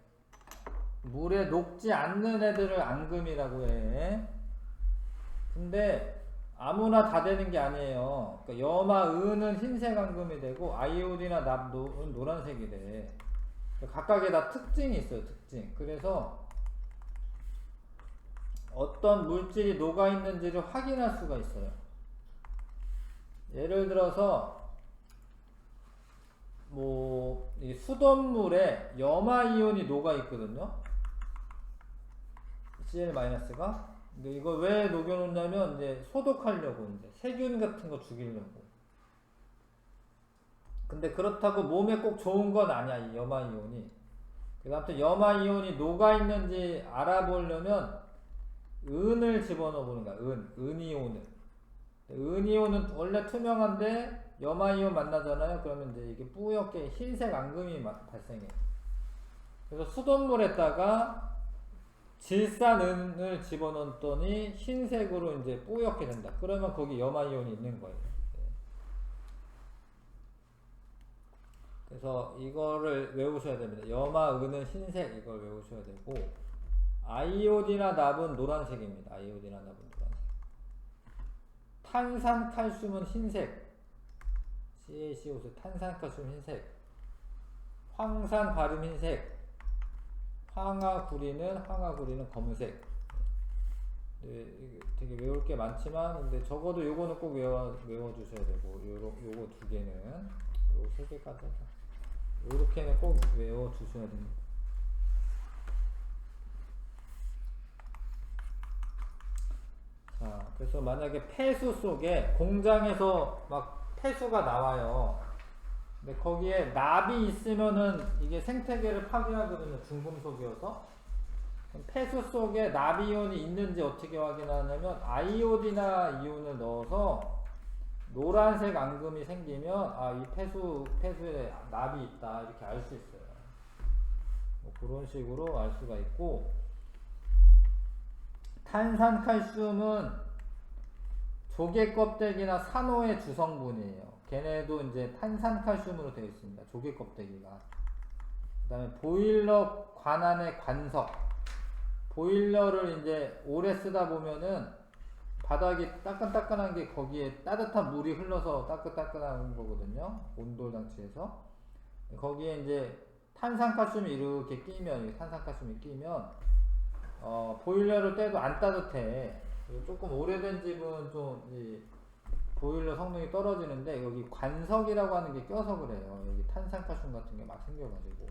물에 녹지 않는 애들을 앙금이라고 해. 근데 아무나 다 되는 게 아니에요. 그러니까 염화은은 흰색 앙금이 되고 아이오디나 납은 노란색이 돼. 각각에 다 특징이 있어요. 특징. 그래서 어떤 물질이 녹아있는지를 확인할 수가 있어요. 예를 들어서 뭐 이 수돗물에 염화이온이 녹아있거든요. Cl-가. 근데 이거 왜 녹여놓냐면 이제 소독하려고, 이제 세균 같은 거 죽이려고. 근데 그렇다고 몸에 꼭 좋은 건 아니야, 이 염화이온이. 그래서 아무튼 염화이온이 녹아있는지 알아보려면 은을 집어넣어 보는 거야. 은이온을. 은이온은 원래 투명한데 염화이온 만나잖아요. 그러면 이제 이게 뿌옇게 흰색 앙금이 발생해. 그래서 수돗물에다가 질산은을 집어넣었더니 흰색으로 이제 뿌옇게 된다. 그러면 거기 염화이온이 있는 거예요. 그래서 이거를 외우셔야 됩니다. 염화은은 흰색, 이걸 외우셔야 되고, 아이오디나 납은 노란색입니다. 아이오디나 납은 노란색. 탄산칼슘은 흰색. CaCO2 탄산칼슘 흰색. 황산 바륨 흰색. 황화구리는 검은색. 네, 되게 외울 게 많지만, 근데 적어도 요거는 꼭 외워주셔야 되고, 요거 두 개는, 요 세 개까지 요렇게는 꼭 외워주셔야 됩니다. 자, 그래서 만약에 폐수 속에 공장에서 막 폐수가 나와요. 근데 거기에 납이 있으면은 이게 생태계를 파괴하거든요. 중금속이어서. 폐수 속에 납이온이 있는지 어떻게 확인하냐면 아이오디나 이온을 넣어서 노란색 앙금이 생기면 이 폐수에 납이 있다 이렇게 알 수 있어요. 뭐 그런 식으로 알 수가 있고, 탄산칼슘은 조개 껍데기나 산호의 주성분이에요. 걔네도 이제 탄산칼슘으로 되어 있습니다. 조개 껍데기가. 그 다음에 보일러 관안의 관석. 보일러를 이제 오래 쓰다 보면은 바닥이 따끈따끈한 게 거기에 따뜻한 물이 흘러서 따끈따끈한 거거든요. 온돌 장치에서. 거기에 이제 탄산칼슘이 이렇게 끼면, 탄산칼슘이 끼면, 보일러를 떼도 안 따뜻해. 조금 오래된 집은 좀, 이 보일러 성능이 떨어지는데, 여기 관석이라고 하는 게 껴서 그래요. 여기 탄산칼슘 같은 게 막 생겨가지고.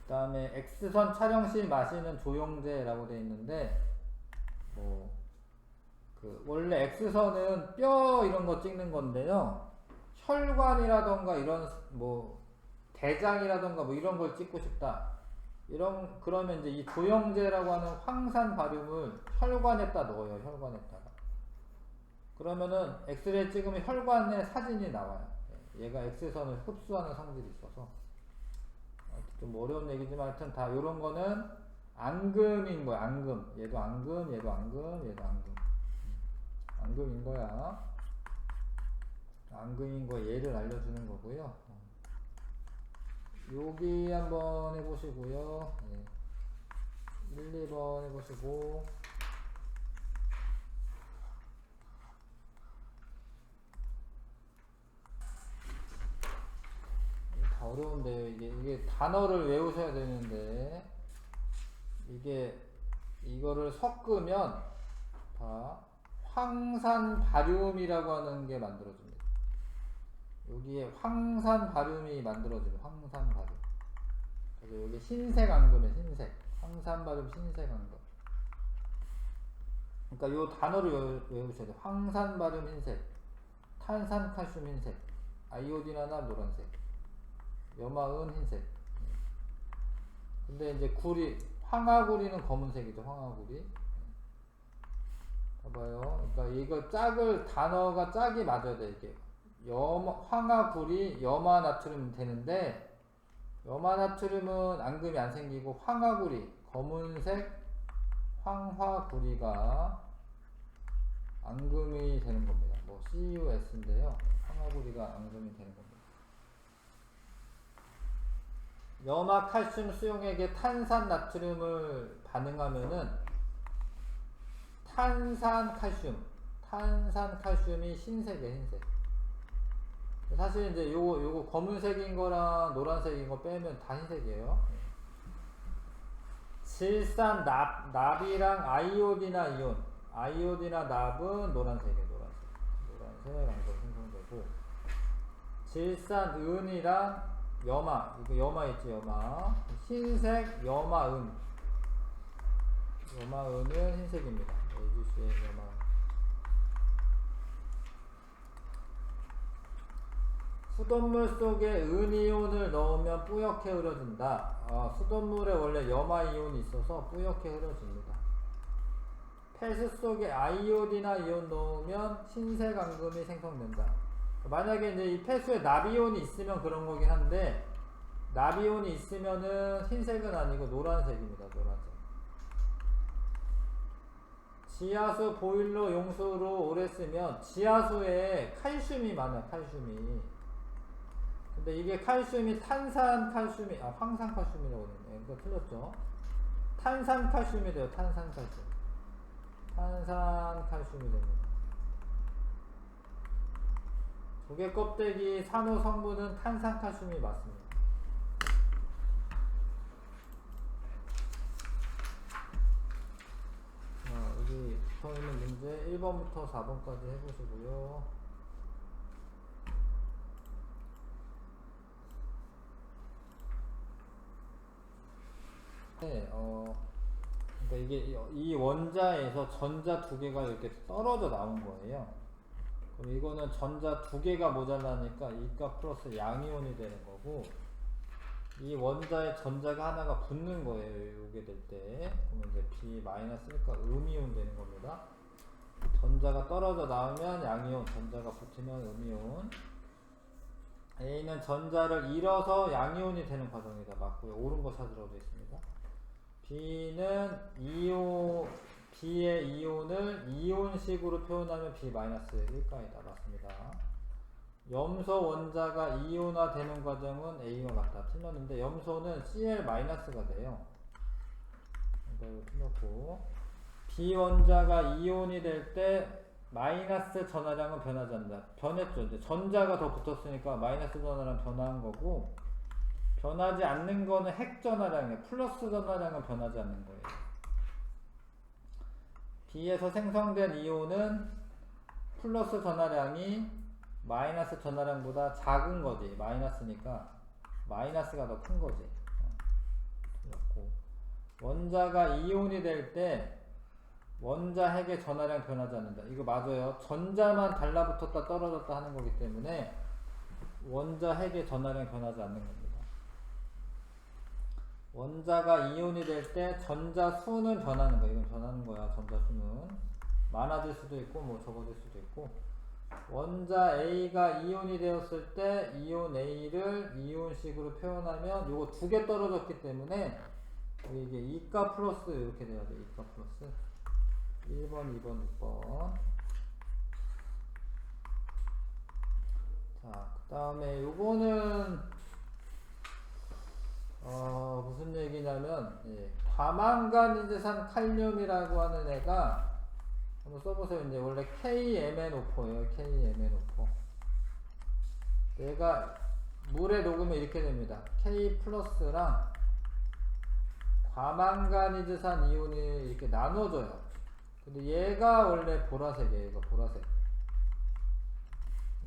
그 다음에 X선 촬영 시 마시는 조영제라고 되어 있는데, 원래 X선은 뼈 이런 거 찍는 건데요. 혈관이라던가 이런 대장이라던가 이런 걸 찍고 싶다. 그러면 이제 이 조영제라고 하는 황산 바륨을 혈관에다 넣어요. 혈관에다가. 그러면은 엑스레이 찍으면 혈관의 사진이 나와요. 얘가 X선을 흡수하는 성질이 있어서 좀 어려운 얘기지만 하여튼 다 요런 거는 앙금인 거야. 앙금. 얘도 앙금, 얘도 앙금, 얘도 앙금. 앙금인 거야. 앙금인 거 얘를 알려주는 거고요. 여기 한번 해보시고요. 1, 2번 해보시고 다 어려운데요. 이게 단어를 외우셔야 되는데 이거를 섞으면 다 황산바륨이라고 하는 게 만들어집니다. 여기에 황산바륨이 만들어져요. 황산바륨. 그래서 여기 흰색 앙금이에요. 흰색. 황산바륨 흰색 앙금. 그러니까 이 단어를 외우셔야 돼요. 황산바륨 흰색, 탄산칼슘 흰색, 아이오딘 하나 노란색, 염화은 흰색. 근데 이제 황화구리는 검은색이죠. 황화구리. 봐봐요. 그러니까 이거 단어가 짝이 맞아야 돼. 이게 황화구리, 염화나트륨 되는데 염화나트륨은 앙금이 안 생기고 황화구리, 검은색 황화구리가 앙금이 되는 겁니다. 뭐 CUS인데요. 황화구리가 앙금이 되는 겁니다. 염화칼슘 수용액에 탄산나트륨을 반응하면은 탄산칼슘이 흰색이에요. 흰색. 사실 이제 요거 검은색인 거랑 노란색인 거 빼면 다 흰색이에요. 질산 납이랑 아이오디나 이온, 아이오디나 납은 노란색이에요. 노란색 앙금 생성되고, 질산 은이랑 이거 염화 있지, 염화. 흰색 염화은. 염화은은 흰색입니다. AGC의 염화. 수돗물 속에 은이온을 넣으면 뿌옇게 흐려진다. 수돗물에 원래 염화이온이 있어서 뿌옇게 흐려집니다. 폐수 속에 아이오디나 이온 넣으면 흰색 앙금이 생성된다. 만약에 이제 이 폐수에 납이온이 있으면 그런 거긴 한데, 납이온이 있으면은 흰색은 아니고 노란색입니다. 노란색. 지하수 보일러 용수로 오래 쓰면 지하수에 칼슘이 많아요. 칼슘이. 근데 이게 칼슘이 황산칼슘이라고 했네요. 이거 틀렸죠? 탄산칼슘이 돼요. 탄산칼슘이 됩니다. 조개 껍데기 산호 성분은 탄산칼슘이 맞습니다. 여기 붙어있는 문제 1번부터 4번까지 해보시고요. 그러니까 이게 이 원자에서 전자 두 개가 이렇게 떨어져 나온 거예요. 그럼 이거는 전자 두 개가 모자라니까 이가 플러스 양이온이 되는 거고, 이 원자에 전자가 하나가 붙는 거예요. 이게 될 때. 그러면 이제 B 마이너스니까 음이온 되는 겁니다. 전자가 떨어져 나오면 양이온, 전자가 붙으면 음이온. A는 전자를 잃어서 양이온이 되는 과정이다. 맞고요. 옳은 거 찾으라고 되어 있습니다. B는 B의 이온을 이온식으로 표현하면 B-1가이다. 맞습니다. 염소 원자가 이온화 되는 과정은 A와 같다. 틀렸는데 염소는 Cl-가 돼요. 이거 틀렸고, B 원자가 이온이 될 때 마이너스 전하량은 변하지 않는다. 변했죠. 이제 전자가 더 붙었으니까 마이너스 전하량 변화한 거고, 변하지 않는 거는 핵 전하량이에요. 플러스 전하량은 변하지 않는 거예요. B에서 생성된 이온은 플러스 전하량이 마이너스 전하량보다 작은 거지. 마이너스니까 마이너스가 더 큰 거지. 틀렸고, 원자가 이온이 될 때 원자 핵의 전하량 변하지 않는다. 이거 맞아요. 전자만 달라붙었다 떨어졌다 하는 거기 때문에 원자 핵의 전하량 변하지 않는 겁니다. 원자가 이온이 될 때 전자 수는 변하는 거야. 이건 변하는 거야. 전자 수는. 많아질 수도 있고 뭐 적어질 수도 있고, 원자 A가 이온이 되었을 때 이온 A를 이온식으로 표현하면 요거 두 개 떨어졌기 때문에 이게 2가 플러스 이렇게 돼야 돼. 2가 플러스 1번, 2번, 6번. 자, 그 다음에 요거는 무슨 얘기냐면, 과망간이제산 칼륨이라고 하는 애가, 한번 써보세요. 이제 원래 KMnO4예요. KMnO4. 얘가 물에 녹으면 이렇게 됩니다. K 플러스랑 과망간이제산 이온이 이렇게 나눠져요. 근데 얘가 원래 보라색이에요. 얘가 보라색.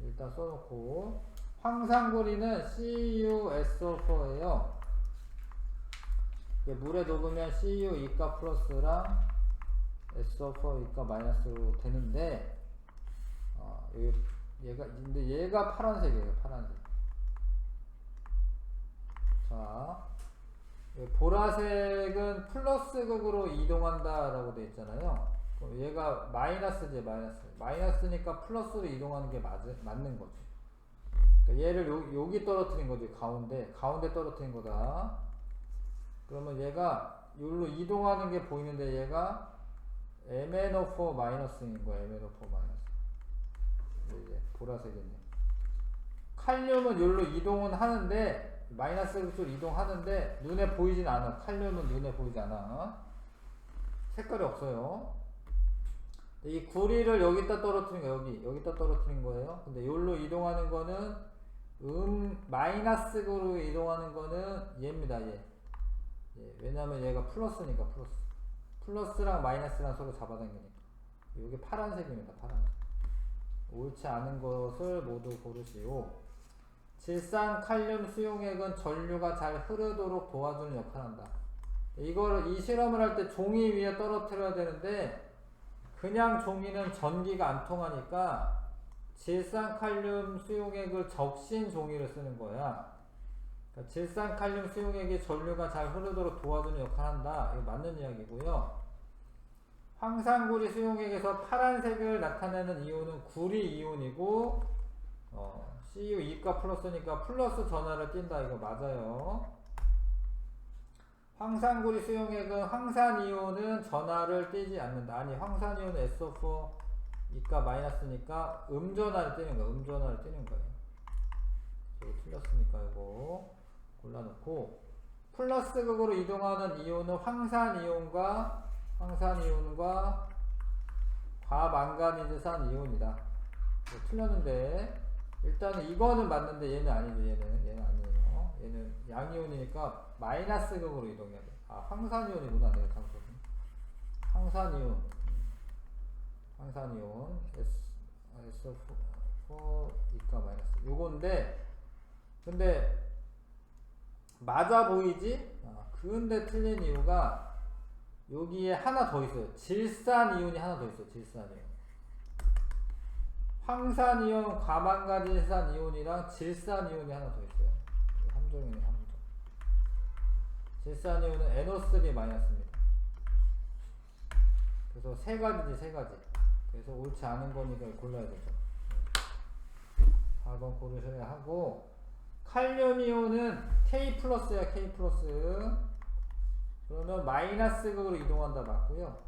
일단 써놓고, 황산구리는 CuSO4예요. 물에 녹으면 Cu 2가 플러스랑 SO4 2가 마이너스로 되는데, 근데 얘가 파란색이에요. 파란색. 자, 보라색은 플러스 극으로 이동한다 라고 되어 있잖아요. 얘가 마이너스지. 마이너스니까 플러스로 이동하는 게 맞는 거지. 그러니까 얘를 여기 떨어뜨린 거지. 가운데 떨어뜨린 거다. 그러면 얘가 여기로 이동하는 게 보이는데 얘가 MnO4 마이너스인 거야. MnO4 마이너스. 이제 보라색이네. 칼륨은 여기로 이동은 하는데, 마이너스 쪽으로 이동하는데 눈에 보이진 않아. 칼륨은 눈에 보이지 않아. 색깔이 없어요. 이 구리를 여기다 떨어뜨린 거예요. 여기다 떨어뜨린 거예요. 근데 여기로 이동하는 거는 마이너스로 이동하는 거는 얘입니다. 얘. 왜냐면 얘가 플러스니까 플러스랑 마이너스랑 서로 잡아당기니까. 이게 파란색입니다. 파란색. 옳지 않은 것을 모두 고르시오. 질산 칼륨 수용액은 전류가 잘 흐르도록 도와주는 역할을 한다. 이 실험을 할 때 종이 위에 떨어뜨려야 되는데, 그냥 종이는 전기가 안 통하니까 질산 칼륨 수용액을 적신 종이를 쓰는 거야. 그러니까 질산 칼륨 수용액이 전류가 잘 흐르도록 도와주는 역할을 한다. 이거 맞는 이야기고요. 황산구리 수용액에서 파란색을 나타내는 이온은 구리 이온이고, Cu 2가 플러스니까 플러스 전하를 띈다. 이거 맞아요. 황산구리 수용액은 황산이온은 전하를 띄지 않는다. 아니, 황산이온은 SO4 2가 마이너스니까 음전하를 띄는 거야. 음전하를 띄는 거예요. 이거 틀렸으니까 이거 골라놓고, 플러스 극으로 이동하는 이온은 황산이온과 과망간이제산 이온이다. 틀렸는데, 일단은 이거는 맞는데 얘는 아니죠. 얘는 아니에요. 얘는 양이온이니까 마이너스 극으로 이동해야 돼. 황산이온이구나. 내가 잘못. 황산이온 SO4 2가 마이너스 요건데, 근데 맞아 보이지? 근데 틀린 이유가 여기에 하나 더 있어요. 질산이온이 하나 더 있어요. 질산이온. 황산이온, 과망간이제산 이온이랑 질산이온이 하나 더 있어요. 함정이네, 함정. 질산이온은 NO3 마이너스입니다. 그래서 세 가지지. 그래서 옳지 않은 거니까 골라야 되죠. 4번 고르셔야 하고, 칼륨이온은 K 플러스야. K 플러스. 그러면 마이너스 극으로 이동한다. 맞고요.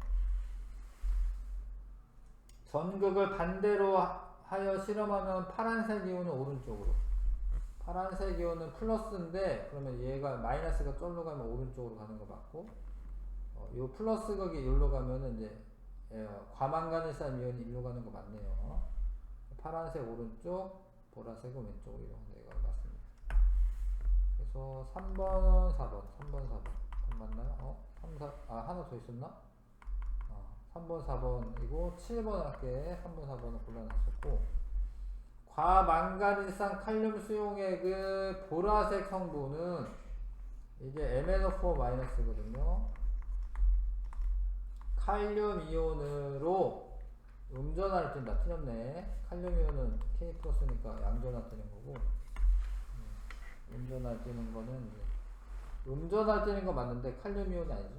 전극을 반대로 하여 실험하면 파란색 이온은 오른쪽으로, 파란색 이온은 플러스인데, 그러면 얘가 마이너스가 쫄로 가면 오른쪽으로 가는 거 맞고, 요 플러스 극이 여기로 가면은 이제 과망간이제산 이온이 일로 가는 거 맞네요. 파란색 오른쪽, 보라색은 왼쪽으로 이동한다. 이거 맞습니다. 그래서 3번, 4번 맞나요? 3, 4, 하나 더 있었나? 3번, 4번이고 7번 할게. 3번, 4번을 골라놨었고, 과망간이제산 칼륨 수용액의 보라색 성분은 이게 MnO4 마이너스거든요. 칼륨 이온으로 음전하를 띈다. 틀렸네. 칼륨 이온은 K 플러스니까 양전하 뜨는 거고, 음전하 띄는 거는 이제 음전하 띄는 거 맞는데 칼륨 이온이 아니죠.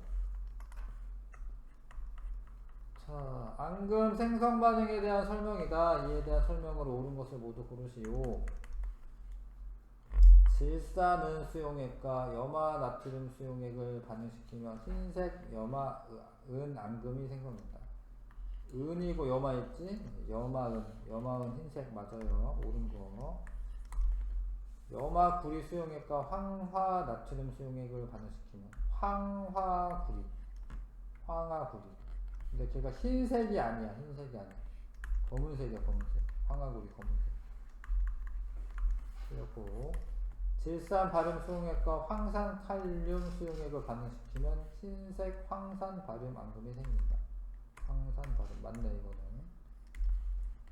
자, 자, 앙금 생성 반응에 대한 설명이다. 이에 대한 설명으로 옳은 것을 모두 고르시오. 질산은 수용액과 염화 나트륨 수용액을 반응시키면 흰색 염화은 앙금이 생성된다. 은이고 염화 있지? 염화은 흰색 맞아요. 옳은 거. 염화구리 수용액과 황화 나트륨 수용액을 반응시키면 황화구리. 근데 걔가 흰색이 아니야. 검은색이야. 황화구리 검은색. 그리고 질산 바륨 수용액과 황산 칼륨 수용액을 반응시키면 흰색 황산 바륨 앙금이 생긴다. 황산 바륨 맞네 이거는.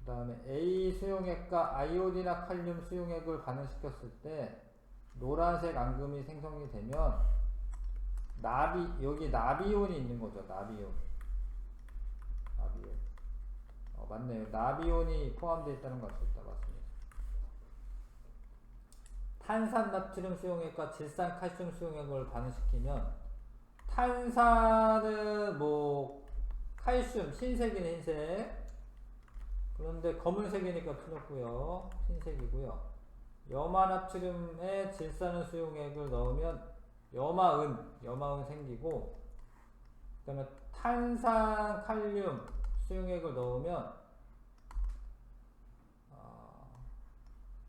그 다음에 A 수용액과 아이오딘화 칼륨 수용액을 반응시켰을 때 노란색 앙금이 생성이 되면 여기 나비온이 있는 거죠. 나비온. 맞네요. 나비온이 포함되어 있다는 걸 알 수 있다. 맞습니다. 탄산 나트륨 수용액과 질산 칼슘 수용액을 반응시키면 탄산은 칼슘 흰색이네 흰색. 그런데 검은색이니까 틀렸고요. 흰색이고요. 염화 나트륨에 질산 수용액을 넣으면 염화은 생기고, 그 다음에 탄산 칼륨 수용액을 넣으면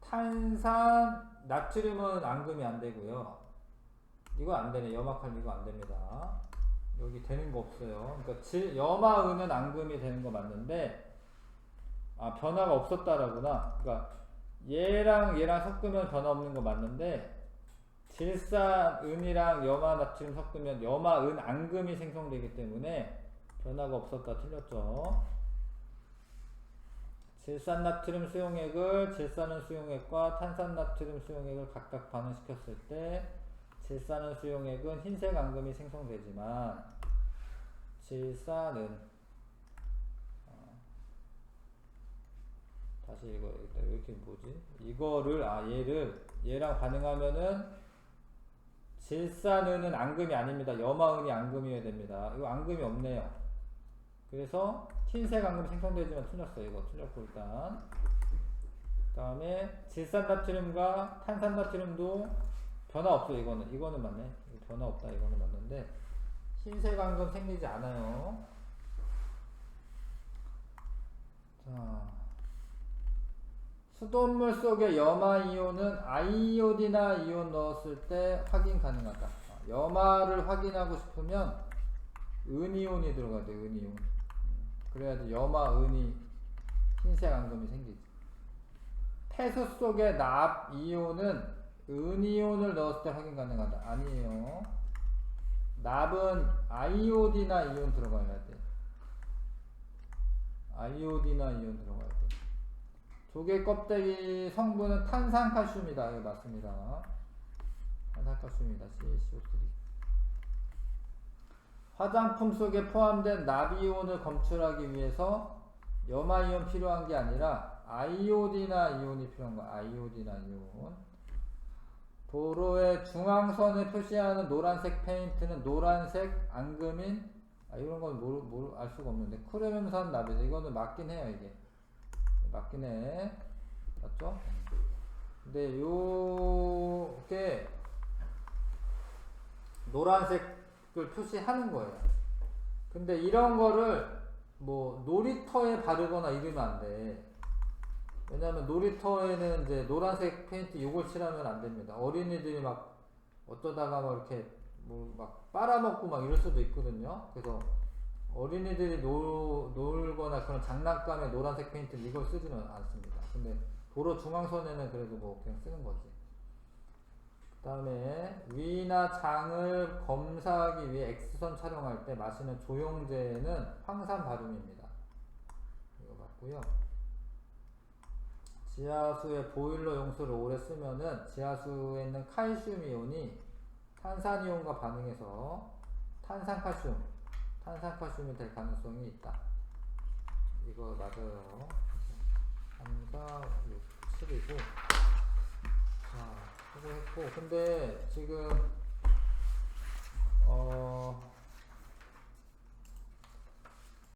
탄산 나트륨은 앙금이 안 되고요. 이거 안 되네. 염화칼륨 이거 안 됩니다. 여기 되는 거 없어요. 그러니까 염화은은 앙금이 되는 거 맞는데 변화가 없었다라구나. 그러니까 얘랑 섞으면 변화 없는 거 맞는데 질산은이랑 염화 나트륨 섞으면 염화은 앙금이 생성되기 때문에 변화가 없었다. 틀렸죠. 질산 나트륨 수용액을 질산은 수용액과 탄산 나트륨 수용액을 각각 반응시켰을 때 질산은 수용액은 흰색 앙금이 생성되지만 질산은 다시 이거 이렇게 뭐지? 이거를 얘랑 반응하면은 질산은은 앙금이 아닙니다. 염화은이 앙금이어야 됩니다. 이거 앙금이 없네요. 그래서 흰색 앙금이 생성되지만 틀렸어요. 이거 틀렸고 일단 그 다음에 질산 나트륨과 탄산 나트륨도 변화 없어. 이거는 맞네. 변화 없다. 이거는 맞는데 흰색 앙금 생기지 않아요. 자, 수돗물 속에 염화이온은 아이오딘화 이온 넣었을 때 확인 가능하다. 염화를 확인하고 싶으면 은이온이 들어가야 돼. 은이온. 그래야지 염화은이 흰색 앙금이 생기지. 폐수 속에 납이온은 은이온을 넣었을 때 확인 가능하다. 아니에요. 납은 아이오딘화 이온 들어가야 돼. 아이오딘화 이온 들어가야 돼. 조개 껍데기 성분은 탄산칼슘이다. 이거 맞습니다. 탄산칼슘이다. CaCO3. 화장품 속에 포함된 납이온을 검출하기 위해서 염화이온 필요한 게 아니라 아이오딘화 이온이 필요한 거야. 아이오딘화 이온. 도로의 중앙선을 표시하는 노란색 페인트는 노란색 앙금인 이런 건 알 수가 없는데 크로뮴산 납이죠. 이거는 맞긴 해요. 이게 맞긴 해. 맞죠? 근데 요게 노란색을 표시하는 거예요. 근데 이런 거를 놀이터에 바르거나 이러면 안 돼. 왜냐면 놀이터에는 이제 노란색 페인트 이걸 칠하면 안 됩니다. 어린이들이 막 어쩌다가 이렇게 막 빨아먹고 막 이럴 수도 있거든요. 그래서 어린이들이 놀거나 그런 장난감에 노란색 페인트를 이걸 쓰지는 않습니다. 근데 도로 중앙선에는 그래도 그냥 쓰는 거지. 그 다음에 위나 장을 검사하기 위해 X선 촬영할 때 마시는 조영제는 황산 바륨입니다. 이거 맞고요. 지하수의 보일러 용수를 오래 쓰면은 지하수에 있는 칼슘 이온이 탄산 이온과 반응해서 탄산칼슘이 될 가능성이 있다. 이거 맞아요. 3, 4, 6, 7이고. 자, 수고했고. 근데 지금